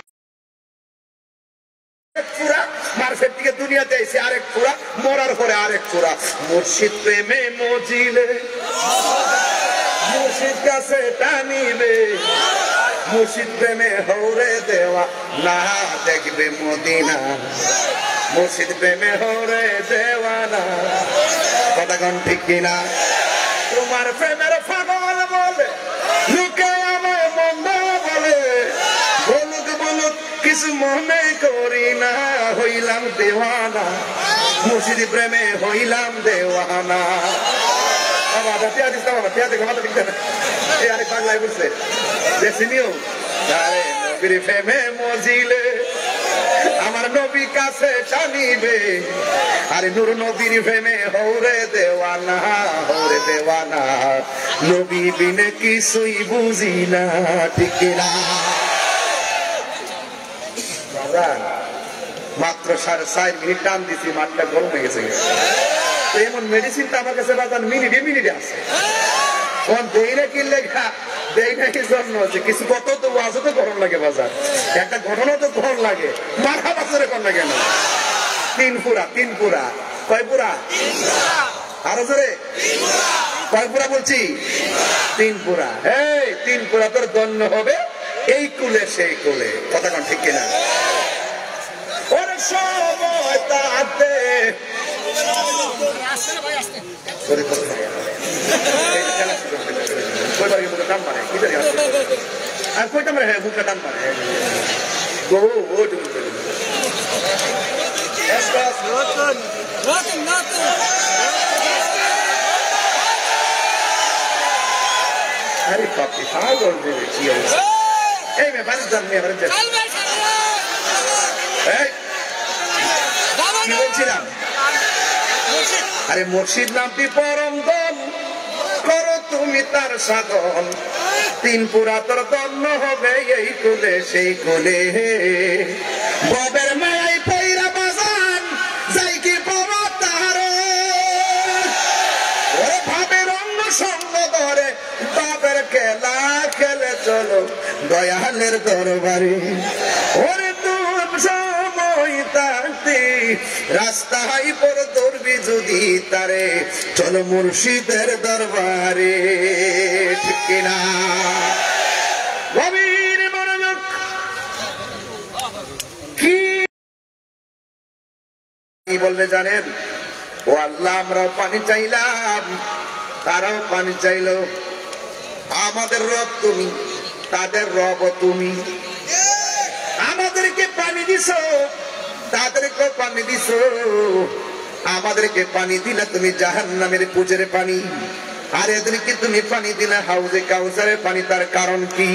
পুরা মার্কেট থেকে দুনিয়াতে এসে আরেক পুরা, মরার পরে আরেক পুরা। মুর্শিদ প্রেমে মজিলে মুর্শিদ কাছে টানিবে, মুর্শিদ প্রেমে হৌরে দেওয়া না দেখবে মদিনা, মুর্শিদ প্রেমে হৌরে দেওয়া না। কথা কোন ঠিক কিনা? তোমার প্রেমের পাগল বলে লোকে আমায় মন্দ বলে, বলুক বলুক কিছু মনে করি না, হইলাম দেওয়ানা, মুর্শিদ প্রেমে হইলাম দেওয়ানা। বাংলায় বলছে দেখছিনিও নবীর প্রেমে মজিলে আমার নবী কাছে টানিবে, আরে নূর নবীর প্রেমে হৌরে দেওয়ানা, হৌরে দেওয়ানা। নবী বিনে কিছুই বুঝি না, ঠিক না? মাত্র 4.5 মিনিট টান দিছি, মাঠটা গরম হয়ে গেছে। এমন মেডিসিনটা আমার কাছে বাজান মিনিটে মিনিটে আছে। দেই না কি লেখা দেই না কি জন্ম হচ্ছে কিছু, কত তো ওয়াজও তো গরম লাগে বাজার, একটা ঘটনা তো গরম লাগে। মাথা বাজারে কর না কেন? 3 পুরা 3 পুরা। কয় পুরা? আরো জোরে কয় পুরা বলছি? 3 পুরা। এই 3 পুরা তোর দন্য হবে এই কুলে সেই কুলে। কথা কোন ঠিক কিনা? ওর সময় তাতে টান পারে আর কইটা মারে বুকটা টান পারে আরে বাপরে পাগল রে কি অবস্থা এই মে বাড়ি যান মে বাড়ি যান এই কি বলছিলাম আরে মুর্শিদ নামটি পরম ধন করো তুমি তার সাধন তিন পুরা তোর ধন্য হবে এই কুলে সেই কুলে ববের মায়াই পয়রা বাজান যাই কি পাওয়া তাহার ওরে ভাবের অন্য সঙ্গ ধরে বাবের খেলা খেলে চলো দয়ালের দরবারে ওরে রাস্তায় পর দৌড়বি যদি তারে চলো মুর্শিদের দরবারে ঠিক কিনা গভীর মনোযোগ কি বলবে জানেন ও আল্লাহ আমরাও পানি চাইলাম তারাও পানি চাইলো আমাদের রব তুমি তাদের রব তুমি আমাদেরকে পানি দিছো তাদেরকে পানি দিছো আমাদেরকে পানি দিলা তুমি জাহান্নামের পুজের পানি আর এদেরকে তুমি পানি দিলা হাউজে কাউসারের পানি তার কারণ কি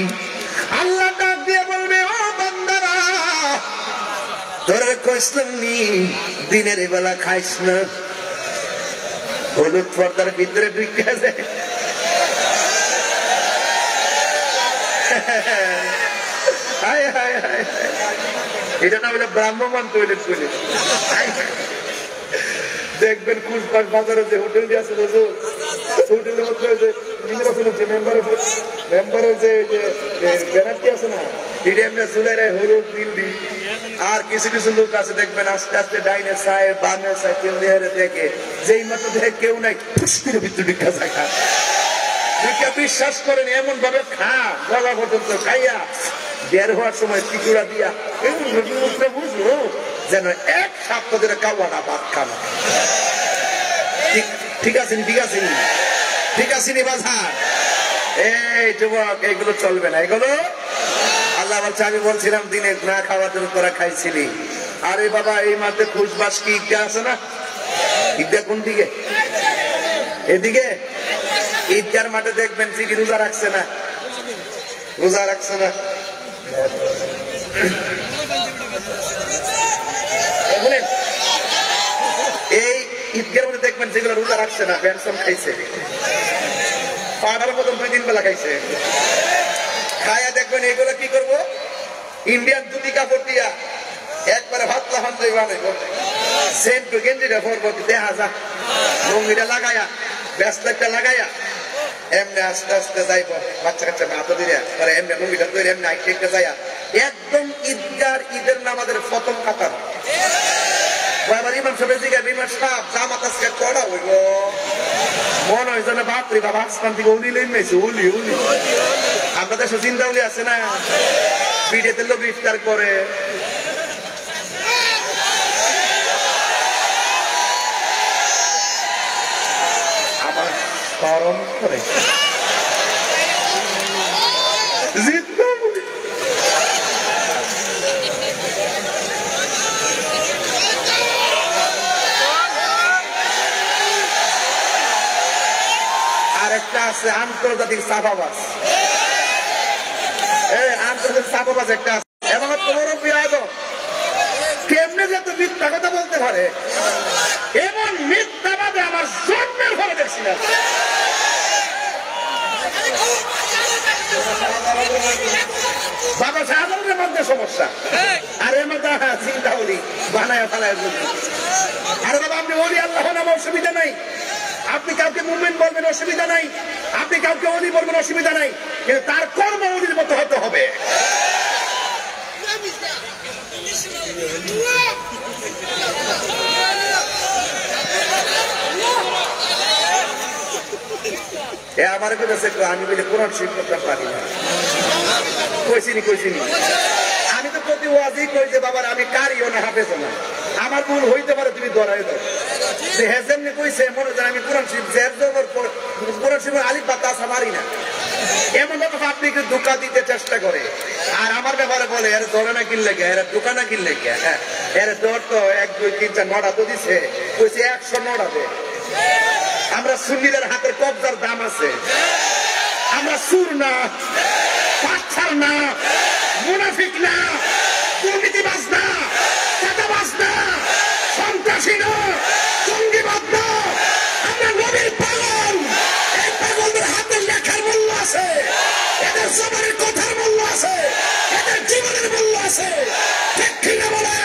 আল্লাহ ডাক দিয়ে বলবে ও বান্দারা তোরা কইসলাম নি দিনের বেলা খাইস না হলুদ পর্দার ভিতরে ঢুকে যায় হায় হায় হায় এটা না বলে ব্রাহ্মণ টয়লেট টয়লেট দেখবেন কুচবাস বাজারে যে হোটেলটি আছে হোটেলের মধ্যে যে নির্বাচনের যে মেম্বারের যে ব্যানারটি আছে না এটা এমনি চুলের হলুদ নীল আর কিছু কিছু লোক আছে দেখবেন আস্তে আস্তে ডাইনে চায় বামে চায় কেউ দেখে যেই মাত্র দেখে কেউ নাই ফুসকির ভিতরে ঢুকা যায় খা বিশ্বাস করেন এমন ভাবে খা গলা পর্যন্ত খাইয়া বের হওয়ার সময় টিকুড়া দিয়া বুঝলো যেন এক সপ্তাহ ধরে কাওয়াটা ভাত খানা ঠিক আছে ঠিক আছে ঠিক আছে নি বাজার এই যুবক এইগুলো চলবে না এগুলো আল্লাহ বলছে আমি বলছিলাম দিনে না খাওয়ার জন্য তোরা খাইছিলি আরে বাবা এই মাঠে খুশবাস কি ঈদগাহ আছে না ঈদগাহ কোন দিকে এদিকে ঈদগার মাঠে দেখবেন চিঠি রোজা রাখছে না রোজা রাখছে না এই ঈদগার মধ্যে দেখবেন যেগুলো রোজা রাখছে না পেনশন খাইছে পাড়ার মতন 2-3 বেলা খাইছে খায়া দেখবেন এগুলো কি করবো ইন্ডিয়ান দুটি কাপড় দিয়া একবারে ভাত লাফান বানাইবো সেন্ট গেঞ্জিটা পরবো দেখা যা লুঙ্গিটা লাগাইয়া ব্যাসলেটটা লাগাইয়া এমনি আস্তে আস্তে যাইব বাচ্চা কাচ্চা হাতে দিয়ে পরে এমনি লুঙ্গিটা তৈরি এমনি আইটেকটা যাইয়া একদম ঈদগার ঈদের নামাজের প্রথম কাতার এবার ইমাম সাহেবের দিকে ইমাম সাহেব জামাত আজকে কড়া হইব মনে হয় যেন বাপরে বাবা আসমান থেকে উলি লেমেছে উলি উলি আমরা দেশে চিন্তা উলি আছে না পিঠেতে লোক ইফতার করে আমার স্মরণ করে আরেকটা আছে আন্তর্জাতিক চাপাবাজ আন্তর্জাতিক চাপাবাজ একটা আছে এবং তোমারও বিয়াদ কেমনে যে তো মিথ্যা কথা বলতে পারে এমন মিথ্যাবাদে আমার জন্মের ঘরে দেখছি না বাবা সাধারণের মধ্যে সমস্যা আর এর মধ্যে চিন্তা বলি বানায় ফালায় বলি আরে বাবা আপনি বলি আল্লাহ নাম অসুবিধা নাই আপনি কাউকে মুমিন বলবেন অসুবিধা নাই আপনি কাউকে ওলি বলবেন অসুবিধা নাই কিন্তু তার কর্ম ওলির মতো হতে হবে আমার কাছে আমি বলি কোরআন শরীফ করতে পারি না কইছিনি আমি তো প্রতি ওয়াজই কই যে বাবার আমি কারিও না হাফেজও না আমার ভুল হইতে পারে তুমি ধরাই দাও যেমনি কইছে মনে হয় আমি কোরআন শরীফ কোরআন শরীফের আলিফ বা তাসা মারি না এমন ভাবে আপনি একটু ধোঁকা দিতে চেষ্টা করে আর আমার ব্যাপারে বলে এর ধরে না কিনলে গে এর দোকান না কিনলে গে এর দর তো 1 2 3 4 9টা তো দিছে কইছে 100 9টা দে আমরা সুন্নিদের হাতের কবজার দাম আছে আমরা সুর না, পাথর না, মুনাফিক না, দুর্নীতিবাজ না, চাঁদাবাজ না, সন্ত্রাসী না, জঙ্গিবাদ না। আমরা নবীর পাগল। এই পাগলদের হাতের লেখার মূল্য আছে, এদের জবানের কথার মূল্য আছে, এদের জীবনের মূল্য আছে। ঠিক কিনা বলেন?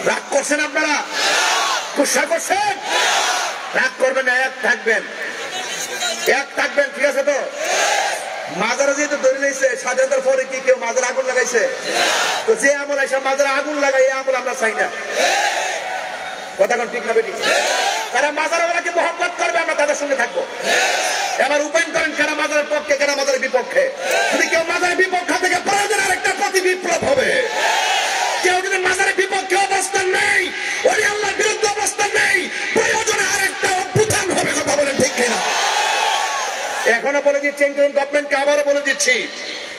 রাগ করছেন আপনারা? গুসা করছেন? রাগ করবেন না, এক থাকবেন, এক থাকবেন, ঠিক আছে তো? মাজারা যেহেতু ধরে নিয়েছে, স্বাধীনতার পরে কি কেউ মাজারে আগুন লাগাইছে? তো যে আমল এসে মাজারে আগুন লাগাই, এই আমল আমরা চাই না। কথা কোন ঠিক না বেটি? কারা মাজারওয়ালাকে মহব্বত করবে, আমরা তাদের সঙ্গে থাকবো। এবার উপায়ন করেন কারা মাজারের পক্ষে, কারা মাজারের বিপক্ষে। যদি কেউ মাজারের বিপক্ষে থেকে প্রয়োজন আরেকটা প্রতি বিপ্লব হবে। কেউ যদি মাজারের বিপক্ষে অবস্থান নেই, ওই আল্লাহর বিরুদ্ধে অবস্থান নেই, প্রয়োজনে আরেকটা অভ্যুত্থান হবে। কথা বলেন ঠিক কিনা? এখনো বলে দিচ্ছি, গভর্নমেন্টকে আবারও বলে দিচ্ছি,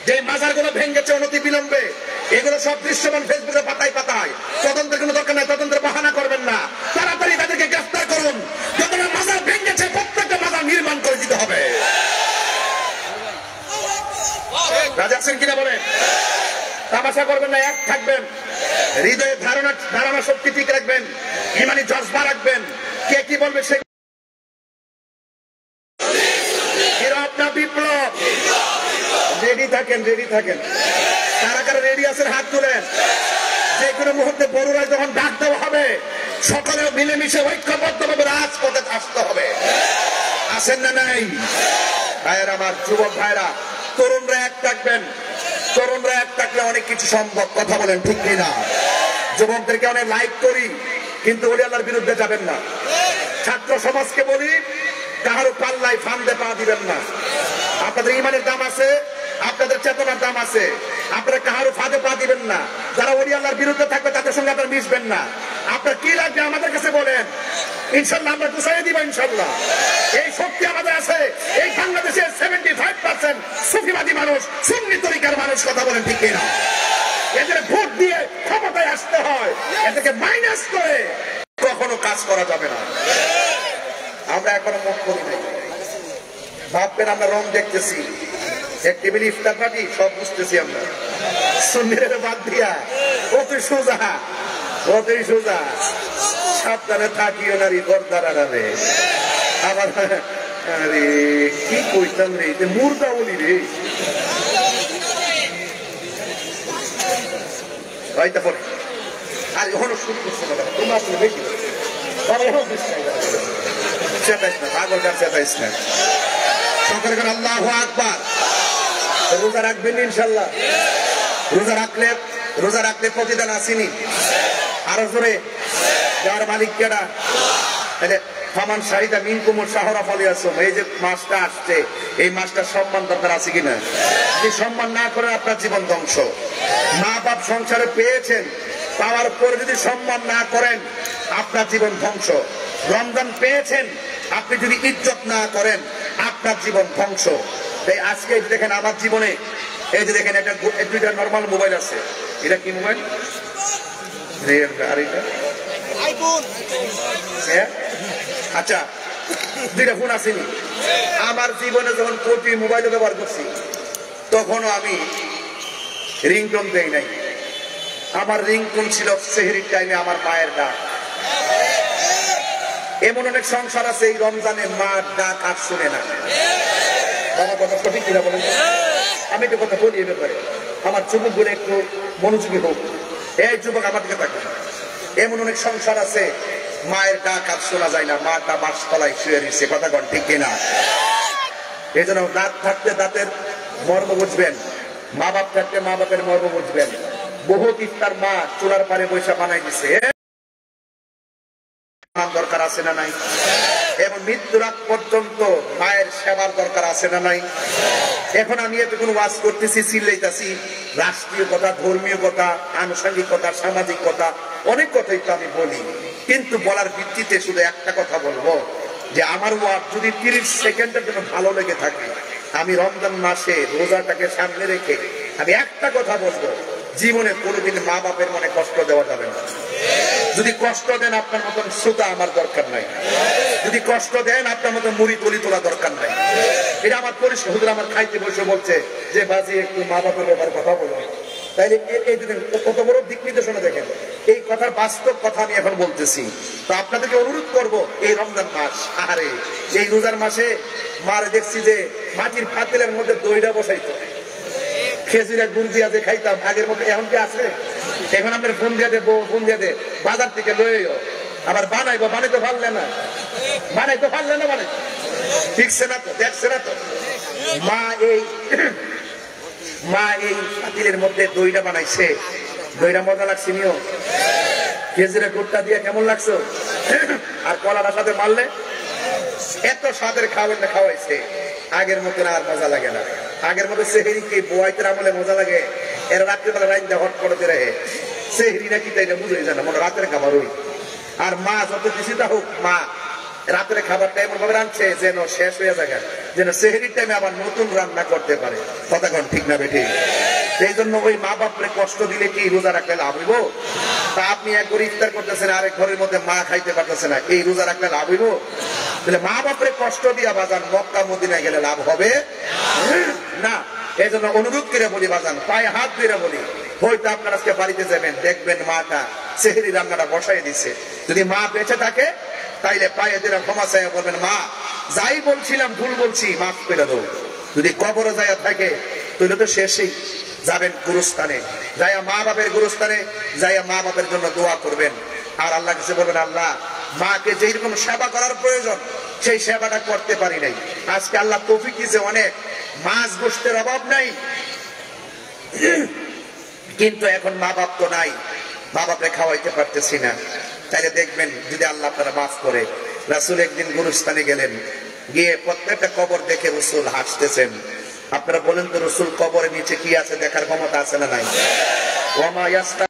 যে মাজারগুলো ভেঙেছে অনতি বিলম্বে, এগুলো সব দৃশ্যমান ফেসবুকে পাতায় পাতায়। তদন্তের কোনো দরকার নাই, তদন্তের বাহানা করবেন না, তাড়াতাড়ি তাদেরকে গ্রেফতার করুন। যত মাজার ভেঙেছে প্রত্যেকটা মাজার নির্মাণ করে দিতে হবে। রাজা আছেন কিনা বলেন? তামাশা করবেন না, এক থাকবেন, হৃদয়ের ধারণা শক্তি ঠিক রাখবেন, ইমানি জজবা রাখবেন। কে কি বলবে সে আপনার বিপ্লব। রেডি থাকেন, রেডি থাকেন। কারা কারা রেডি আছেন হাত তুলেন। যে কোনো মুহূর্তে বড়রা যখন ডাক দেওয়া হবে, সকলে মিলেমিশে ঐক্যবদ্ধভাবে রাজপথে আসতে হবে। আসেন না নাই? ভাইয়েরা আমার, যুবক ভাইরা, তরুণরা এক থাকবেন। তরুণরা এক থাকলে অনেক কিছু সম্ভব। কথা বলেন ঠিক কিনা? যুবকদেরকে অনেক লাইক করি, কিন্তু ওলি আল্লাহর বিরুদ্ধে যাবেন না। ছাত্র সমাজকে বলি, কাহারো পাল্লায় ফান্দে পা দিবেন না। আপনাদের ইমানের দাম আছে, আপনাদের চেতনার দাম আছে, আপনারা কাহারো ফাঁদে পা দিবেন না। যারা ওলি আল্লাহর বিরুদ্ধে থাকবে তাদের সঙ্গে আপনারা মিশবেন না। আপনার কি লাগবে আমাদের কাছে বলেন, ইনশাল্লাহ আমরা গুছাই দিব। ইনশাল্লাহ এই শক্তি আমাদের আছে। এই বাংলাদেশের 75% সুফিবাদী মানুষ, সুন্নি তরিকার মানুষ। কথা বলেন ঠিক কিনা? এদের ভোট দিয়ে ক্ষমতায় আসতে হয়, এদেরকে মাইনাস করে কখনো কাজ করা যাবে না। আমরা এখনো মুখ করি নাই। ভাববেন আমরা রং দেখতেছি, এক টেবিল ইফতার পার্টি, সব বুঝতেছি আমরা। সুন্নিদের বাদ দিয়া কতই সোজা, কতই সোজা। সাবধানে থাকিও নারী গর্দারা রে। আবার আরে কি কইতাম রে, মুর্দা বলি রে। পরে আর এখনো শুরু করছে না, তোমরা আসলে বেশি এখন চেতাইস না, পাগলকার চেতাইস না। সকলে করে আল্লাহু আকবার। রোজা রাখবেন ইনশাল্লাহ? রোজা রাখলে প্রতিদান আসেনি? আরো জোরে যার মালিক কেডা? ফামান শাহিদা মিনকুমুশ শাহরা ফালিয়াসুম। এই যে মাসটা আসছে, এই মাসটা সম্মান দরকার আছে কিনা? যদি সম্মান না করেন আপনার জীবন ধ্বংস। মা বাপ সংসারে পেয়েছেন, পাওয়ার পরে যদি সম্মান না করেন আপনার জীবন ধ্বংস। রমজান পেয়েছেন, আপনি যদি ইজ্জত না করেন আপনার জীবন ধ্বংস। তাই আজকে দেখেন আমার জীবনে, এই যে দেখেন একটা দুইটা নর্মাল মোবাইল আছে। এটা কি মোবাইল? আর এটা আচ্ছা, দুইটা ফোন আসেনি। আমার জীবনে যখন কোটি মোবাইল ব্যবহার করছি, তখনও আমি রিংটোন দেই নাই। আমার রিংটোন ছিল সেহরির টাইমে আমার মায়ের ডাক। এমন অনেক সংসার আছে এই রমজানে মার ডাক আর শুনে না। বাবা কথা সঠিক কিনা বলেন? আমি তো কথা বলি এ ব্যাপারে। আমার যুবক বলে একটু মনোযোগী হোক। এই যুবক আমার দিকে থাকে। এমন অনেক সংসার আছে মায়ের ডাক আর শোনা যায় না, মাটা বাসতলায় শুয়ে রয়েছে। কথা কন ঠিক কিনা? এই জন্য দাঁত থাকতে দাঁতের মর্ম বুঝবেন, মা বাপ থাকতে মা বাপের মর্ম বুঝবেন। বহুত ইফতার মা চুলার পারে বৈশা বানাই দিছে, দরকার আছে না নাই? এবং মৃত্যুর আগ পর্যন্ত মায়ের সেবার দরকার আছে না নাই? এখন আমি এতক্ষণ ওয়াজ করতেছি, চিল্লাইতেছি, রাষ্ট্রীয় কথা, ধর্মীয় কথা, আনুষঙ্গিক কথা, সামাজিক কথা, অনেক কথাই তো আমি বলি। কিন্তু বলার ভিত্তিতে শুধু একটা কথা বলবো, যে আমার ওয়াজ যদি 30 সেকেন্ডের জন্য ভালো লেগে থাকে, আমি রমজান মাসে রোজাটাকে সামনে রেখে আমি একটা কথা বলবো, জীবনে কোনোদিন মা বাপের মনে কষ্ট দেওয়া যাবে না। যদি কষ্ট দেন আপনার মতন শ্রোতা আমার দরকার নাই, যদি কষ্ট দেন আপনার মতন মুড়ি তলি তোলা দরকার নাই। এটা আমার পরিষ্কার। হুজুর আমার খাইতে বসে বলছে যে বাজি একটু মা বাপের ব্যাপারে কথা বলবো, তাইলে এই দুদিন কত বড় দিক নির্দেশনা দেখেন। এই কথার বাস্তব কথা আমি এখন বলতেছি। তো আপনাদেরকে অনুরোধ করব, এই রমজান মাস, আরে এই রোজার মাসে মারে দেখছি যে মাটির পাতিলের মধ্যে দইটা বসাইতো, খেজুরের গুড় দিয়া যে খাইতাম আগের মতো এখন কি আছে? এখন আপনার ফোন দিয়ে দেবো, ফোন দিয়ে দে বাজার থেকে লইও, আবার বানাইবো, বানাইতে পারলে না, বানাইতে পারলে না, বানাই ঠিকছে না তো, দেখছে না তো। মা এই পাতিলের মধ্যে দইটা বানাইছে, দইটা মজা লাগছে নিও, খেজুরের গুড়টা দিয়ে কেমন লাগছো, আর কলাটার সাথে মারলে এত স্বাদের খাওয়াইছে। আগের মতন আর মজা লাগে না। আগের মতো সেহেরি কি বোয়াইতের আমলে মজা লাগে, এরা রাত্রিবেলা রাইন্দা হট করতে রহে, সেহেরি নাকি তাই না বুঝে যায় না, মনে রাতের খাবার ওই। আর মা যত কিছু তা হোক, মা রাতের খাবারটা এমন ভাবে রাঁধছে যেন শেষ হয়ে যায়, যেন সেহেরির টাইমে আবার নতুন রান্না করতে পারে। কথা কোন ঠিক না বেঠিক? সেই জন্য ওই মা বাপরে কষ্ট দিলে কি রোজা রাখলে লাভ হইব? তা আপনি এক ঘরে ইফতার করতেছেন, আরেক ঘরের মধ্যে মা খাইতে পারতেছে না, এই রোজা রাখলে লাভ হইব? তাহলে মা বাপরে কষ্ট দিয়া বাজান মক্কা মদিনায় গেলে লাভ হবে না। এই জন্য অনুরোধ করে বলি বাজান, পায়ে হাত দিয়ে বলি, হয়তো আপনার আজকে বাড়িতে যাবেন, দেখবেন মাটা সেহেরি রান্নাটা বসাই দিছে। যদি মা বেঁচে থাকে তাইলে পায়ে দিলে ক্ষমা চাইয়া বলবেন, মা যাই বলছিলাম ভুল বলছি, মাফ করে দেবো। যদি কবরে যাইয়া থাকে তাহলে তো শেষই। যাবেন গুরুস্থানে, যাইয়া মা বাপের গুরুস্থানে যাইয়া মা বাপের জন্য দোয়া করবেন, আর আল্লাহ কাছে বলবেন, আল্লাহ মাকে যেই রকম সেবা করার প্রয়োজন সেই সেবাটা করতে পারি নাই, আজকে আল্লাহ তৌফিক দিয়েছে, অনেক মাছ গোশতের অভাব নাই, কিন্তু এখন মা বাপ তো নাই, মা বাপরে খাওয়াইতে পারতেছি না। তাইলে দেখবেন যদি আল্লাহ আপনারা মাফ করে। রাসূল একদিন গুরুস্থানে গেলেন, গিয়ে প্রত্যেকটা কবর দেখে রাসূল হাসতেছেন। আপনারা বলেন তো, রাসূল কবরের নিচে কি আছে দেখার ক্ষমতা আছে না নাই? ওয়ামা ইয়াস্তা,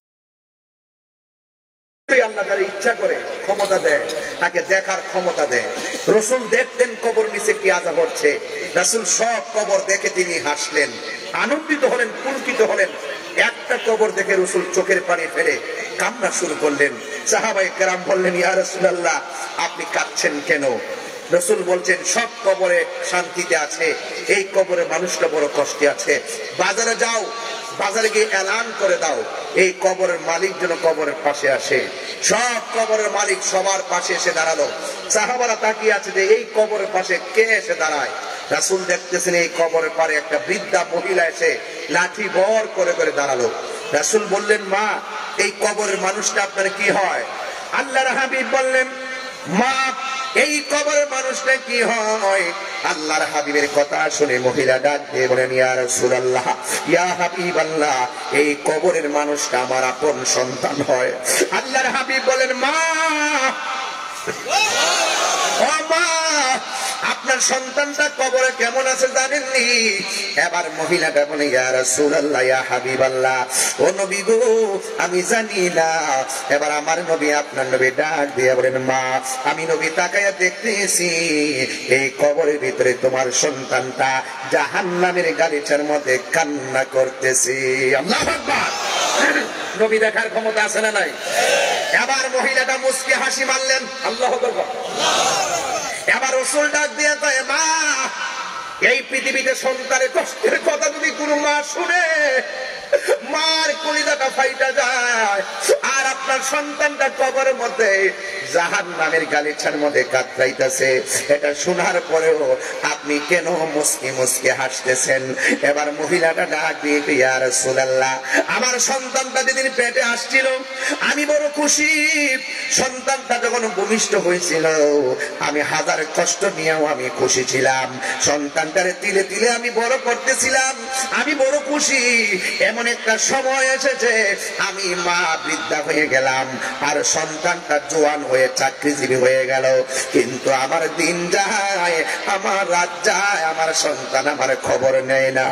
আল্লাহ তার ইচ্ছা করে ক্ষমতা দেয়, তাকে দেখার ক্ষমতা দেয়। রাসূল দেখতেন কবর নিচে কি আযাব হচ্ছে, রাসূল সব কবর দেখে তিনি হাসলেন, আনন্দিত হলেন, পুলকিত হলেন। একটা কবর দেখে রাসূল চোখের পানি ফেলে কান্না শুরু করলেন। সাহাবায়ে কেরাম বললেন, ইয়া রাসূলুল্লাহ আপনি কাঁদছেন কেন? রাসূল বলছেন, সব কবরে শান্তিতে আছে, এই কবরে মানুষটা বড় কষ্টে আছে। বাজারে যাও, বাজারে গিয়ে এলান করে দাও এই কবরের মালিক যেন কবরের পাশে আসে। সব কবরের মালিক সবার পাশে এসে দাঁড়ালো। সাহাবারা তাকিয়ে আছে যে এই কবরের পাশে কে এসে দাঁড়ায়। রাসূল দেখতেছেন এই কবরের পারে একটা বৃদ্ধা মহিলা এসে লাঠি ভর করে করে দাঁড়ালো। রাসূল বললেন, মা এই কবরের মানুষটা আপনার কি হয়? আল্লাহর হাবিব বললেন, মা এই কবরের মানুষটা কি হয়? আল্লাহর হাবিবের কথা শুনে মহিলা ডাক দিয়ে বলেন, ইয়া রাসূলুল্লাহ, ইয়া হাবিবাল্লাহ, এই কবরের মানুষটা আমার আপন সন্তান হয়। আল্লাহর হাবিব বলেন, মা ও মা আপনার সন্তানটা কবরে কেমন আছে জানেননি? এবার মহিলাটা বলে, ইয়া রাসূলুল্লাহ, ইয়া হাবিবাল্লাহ, ও নবী গো আমি জানি না। এবার আমার নবী আপনার নবী ডাক দিয়ে বলেন, মা আমি নবী তাকায়া দেখতেছি এই কবরের ভিতরে তোমার সন্তানটা জাহান্নামের গালিচার মধ্যে কান্না করতেছে। আল্লাহু আকবার। নবী দেখার ক্ষমতা আছে না নাই? এবার মহিলাটা মুস্কি হাসি মারলেন। আল্লাহু আকবার। এবার রাসূল ডাক দিয়ে কয়, মা এই পৃথিবীতে সন্তানের কষ্টের কথা যদি কোনো মা শুনে মার কলিজাটা ফাইটা যায়। আর আপনার সন্তানটা কবরের মধ্যে জাহান্নামের গালিচার মধ্যে কাতরাইতেছে, এটা শোনার পরেও আপনি কেন মুস্কি মুস্কি হাসতেছেন? এবার মহিলাটা ডাক দিয়ে, ইয়া রাসূলুল্লাহ আমার সন্তানটা যেদিন পেটে আসছিল আমি বড় খুশি। সন্তানটা যখন ভূমিষ্ঠ হয়েছিল আমি হাজার কষ্ট নিয়েও আমি খুশি ছিলাম। সন্তানটারে তিলে তিলে আমি বড় করতেছিলাম, আমি বড় খুশি। এমন একটা সময় এসেছে আমি মা বৃদ্ধা হয়ে গেলাম আর সন্তানটা জোয়ান হয়ে চাকরিজীবী হয়ে গেল, কিন্তু আমার দিন যায়, আমার রাত যায়, আমার সন্তান আমার খবর নেয় না।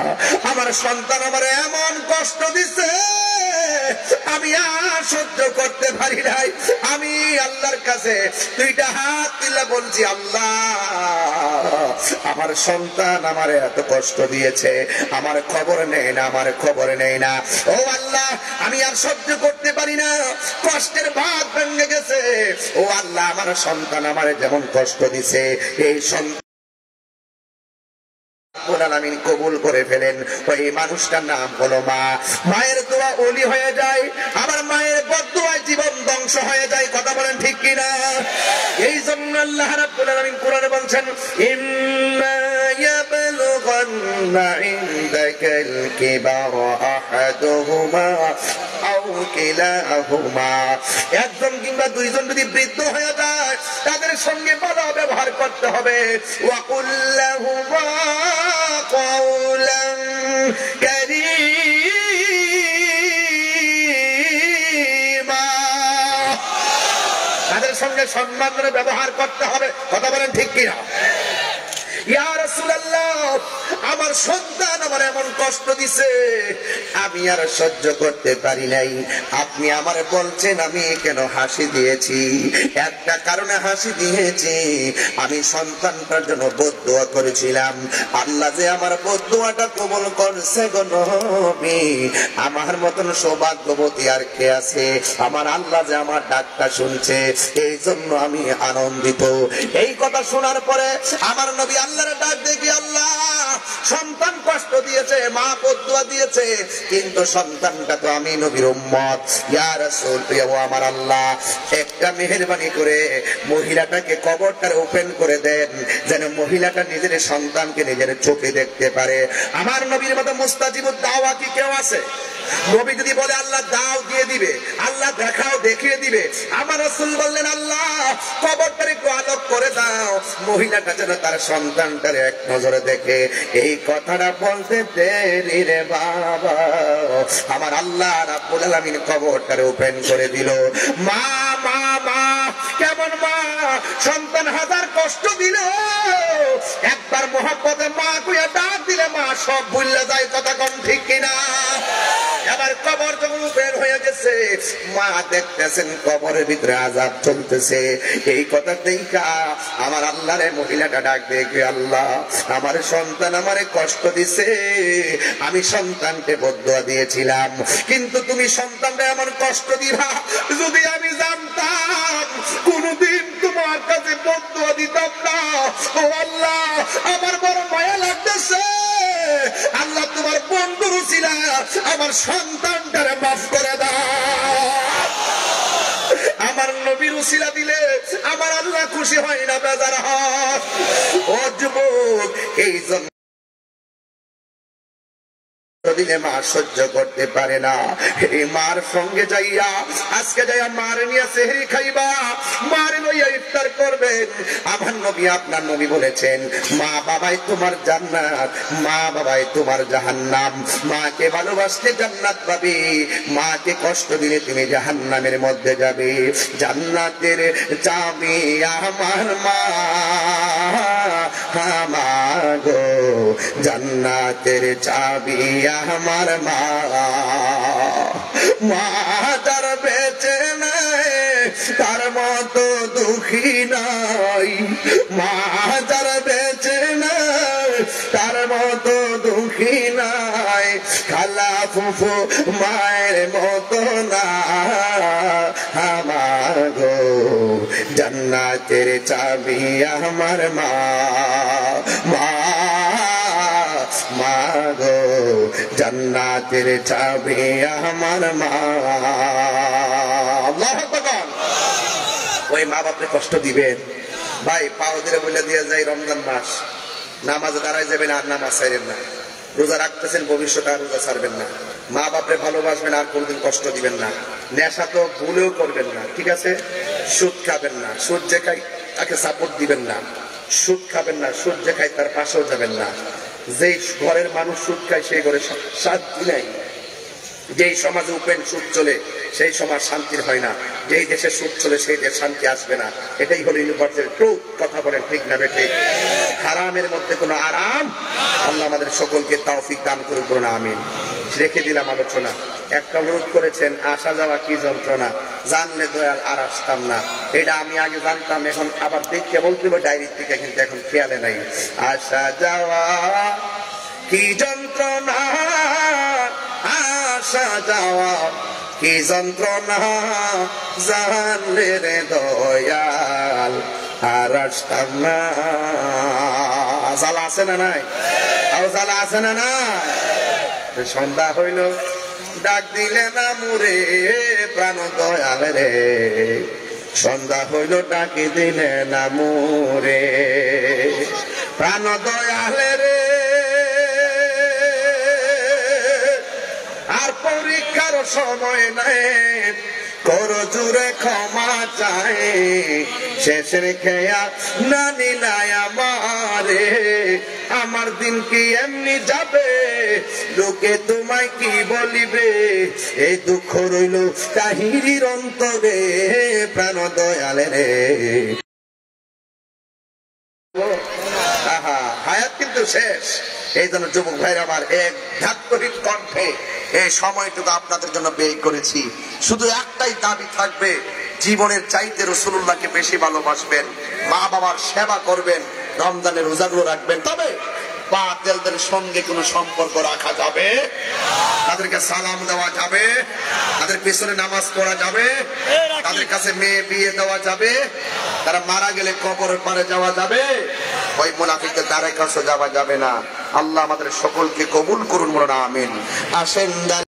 আমার সন্তান আমার এমন কষ্ট দিচ্ছে আমি আর সহ্য করতে পারি নাই। আমি আল্লাহর কাছে দুইটা হাত তুলে বলছি, আল্লাহ আমার সন্তান আমারে এত কষ্ট দিয়েছে, আমার খবর নেই না, আমার খবর নেই না। ও আল্লাহ আমি আর সহ্য করতে পারি না, কষ্টের ভাত ভেঙে গেছে। ও আল্লাহ আমার সন্তান আমারে যেমন কষ্ট দিছে, এই সন্তান আলামিন কবুল করে ফেলেন। ওই মানুষটার নাম হলো মা। মায়ের দোয়া ওলি হয়ে যায়, আবার মায়ের বদদোয়ায় জীবন ধ্বংস হয়ে যায়। কথা বলেন ঠিক কিনা? এই জন্য আল্লাহ রাব্বুল আলামিন কোরআনে বলছেন, ইম্মা ইয়াবলুগান্না ইনদাকাল কিবারা আহাদুহুমা আও কিলাহুমা, একজন কিংবা দুইজন যদি বৃদ্ধ হয়ে যায় তাদের সঙ্গে ভালো ব্যবহার করতে হবে। ওয়া কুল্লাহুমা قولا كريما, তাদের সঙ্গে সম্মান করে ব্যবহার করতে হবে। কথা বলেন ঠিক কিনা? ইয়া রাসূলুল্লাহ আমার সন্তান আমার এমন কষ্ট দিছে, আমি আর সহ্য করতে পারি নাই। আপনি আমারে বলছেন আমি কেন হাসি দিয়েছি? একটা কারণে হাসি দিয়েছি, আমি সন্তানটার জন্য বদদোয়া করেছিলাম, আল্লাহ যে আমার বদদোয়াটা কবুল করছে গো নবী। আমার মতন সৌভাগ্যবতী আর কে আছে? আমার আল্লাহ যে আমার ডাকটা শুনছে, এই জন্য আমি আনন্দিত। এই কথা শোনার পরে আমার নবী আল্লাহর ডাক দেখি, আল্লাহ সন্তান কষ্ট দিয়েছে, মা বদদুয়া দিয়েছে, কিন্তু সন্তানটা তো আমি নবীর উম্মত। ইয়া রাসূল, ও আমার আল্লাহ একটা মেহেরবানি করে মহিলাটাকে কবরটার ওপেন করে দেন, যেন মহিলাটা নিজের সন্তানকে নিজের চোখে দেখতে পারে। আমার নবীর মতো মুস্তাজিবুদ দাওয়া কি কেউ আছে? নবী যদি বলে আল্লাহ দাও দিয়ে দিবে, আল্লাহ দেখাও দেখিয়ে দিবে। আমার রাসূল বললেন আল্লাহ কবরটার একটু আলোক করে দাও, মহিলাটা যেন তার সন্তানটার এক নজরে দেখে। এই কথাটা বলতে দেরি রে বাবা, আমার আল্লাহ রাব্বুল আলামিন কবরটারে ওপেন করে দিল। মা মা মা, কেমন মা? সন্তান হাজার কষ্ট দিল, একবার মহব্বতে মা কইয়া ডাক দিলে মা সব ভুলে যায়। কথা কোন ঠিক কিনা? এবার কবর যখন বের হয়ে গেছে, মা দেখতেছেন কবরের ভিতরে আযাব চলতেছে। এই কথা দেখা আমার আল্লাহরে মহিলাটা ডাক দেখে, আল্লাহ আমার সন্তান আমারে কষ্ট দিছে, আমি সন্তানকে বদদোয়া দিয়েছিলাম, কিন্তু তুমি সন্তানকে এমন কষ্ট দিবা, যদি আমি জানতাম কোনদিন তোমার কাছে বদদোয়া দিতাম না। ও আল্লাহ আমার বড় মায়া লাগতেছে, আল্লাহ তোমার বন্ধুর উসিলা আমার সন্তানটারে মাফ করে দাও। আমার নবীর উসিলা দিলে আমার আল্লাহ খুশি হয় না, বেজার হয়। ও যুবক, এই জন্য দিলে মা সহ্য করতে পারে না, এই মার সঙ্গে যাইয়া আজকে যাইয়া মার নিয়ে সেহরি খাইবা, মার লইয়া ইফতার করবেন। আমার নবী আপনার নবী বলেছেন মা বাবাই তোমার জান্নাত, মা বাবাই তোমার জাহান্নাম। মাকে ভালোবাসলে জান্নাত পাবে, মাকে কষ্ট দিলে তুমি জাহান্নামের মধ্যে যাবে। জান্নাতের চাবি আমার মা, আমার গো জান্নাতের চাবি আমার মা। মা তার বেঁচে নাই তার মতো দুঃখী নাই, মা তার বেঁচে নাই তার মতো দুঃখী নাই, খালা ফুফু মায়ের মতো না। আমার গো জান্নাতের চাবি আমার মা, মা মা গো জান্নাতের চাবি আমার মা। আল্লাহু আকবার। ওই মা বাপরে কষ্ট দিবেন ভাই, পাও ধরে বলে দিয়ে যায় রমজান মাস, নামাজে দাঁড়ায় যাবেন আর নামাজ ছাড়বেন না, রোজা রাখতেছেন ভবিষ্যতে আর রোজা ছাড়বেন না, মা বাপরে ভালোবাসবেন আর কোনদিন কষ্ট দিবেন না, নেশা তো ভুলেও করবেন না, ঠিক আছে? সুদ খাবেন না, সুদ যে খাই তাকে সাপোর্ট দিবেন না, সুদ খাবেন না, সুদ যে খাই তার পাশেও যাবেন না। যেই ঘরের মানুষ সুদ খায় সেই ঘরে শান্তি নাই, যেই সমাজে ওপেন সুদ চলে সেই সমাজ শান্তির হয় না, যেই দেশে সুদ চলে সেই দেশ শান্তি আসবে না। এটাই হলো ইউনিভার্সাল ট্রুথ। কথা বলেন ঠিক না বেঠিক? হারামের মধ্যে কোনো আরাম, আল্লাহ আমাদের সকলকে তৌফিক দান করুন, আমিন। রেখে দিলাম আলোচনা। একটা অনুরোধ করেছেন, আসা যাওয়া কি যন্ত্রণা, জানলে দয়াল আর আসতাম না। এটা আমি আগে জানতাম, এখন আবার দেখে বলতে হবে ডায়েরির থেকে, কিন্তু এখন খেয়ালে নাই। আসা যাওয়া কি যন্ত্রণা, আসা যাওয়া কি যন্ত্রণা, জানলে রে দয়াল আর আসতাম না। জ্বালা আছে না নাই? আর জ্বালা আছে না নাই? সন্ধ্যা হইল, ডাক দিলে না মুরে প্রাণ দয়াল রে, সন্ধ্যা হইল ডাকি দিলে না মুরে প্রাণ দয়াল রে। আর পরীক্ষার সময় নাই, কর জুড়ে ক্ষমা চাই, শেষের খেয়া না নিলাই আমারে, আমার দিন কি এমনি যাবে, লোকে তোমায় কি বলিবে, এই দুঃখ রইল তাহিরির অন্তরে প্রাণ দয়ালে রে। হায়াত কিন্তু শেষ। এই জন্য যুবক ভাইরা আমার, এক ধাত্মহীন কণ্ঠে এই সময়টুকু আপনাদের জন্য ব্যয় করেছি। শুধু একটাই দাবি থাকবে, জীবনের চাইতে রাসূলুল্লাহকে বেশি ভালোবাসবেন, মা বাবার সেবা করবেন, রমজানের রোজাগুলো রাখবেন। তবে বাতিলদের সঙ্গে কোনো সম্পর্ক রাখা যাবে, তাদেরকে সালাম দেওয়া যাবে, তাদের পিছনে নামাজ পড়া যাবে, তাদের কাছে মেয়ে বিয়ে দেওয়া যাবে, তারা মারা গেলে কবরের পারে যাওয়া যাবে, ওই মুনাফিকদের দ্বারে কাছে যাওয়া যাবে না। আল্লাহ আমাদের সকলকে কবুল করুন, বলুন আমিন। আসেন।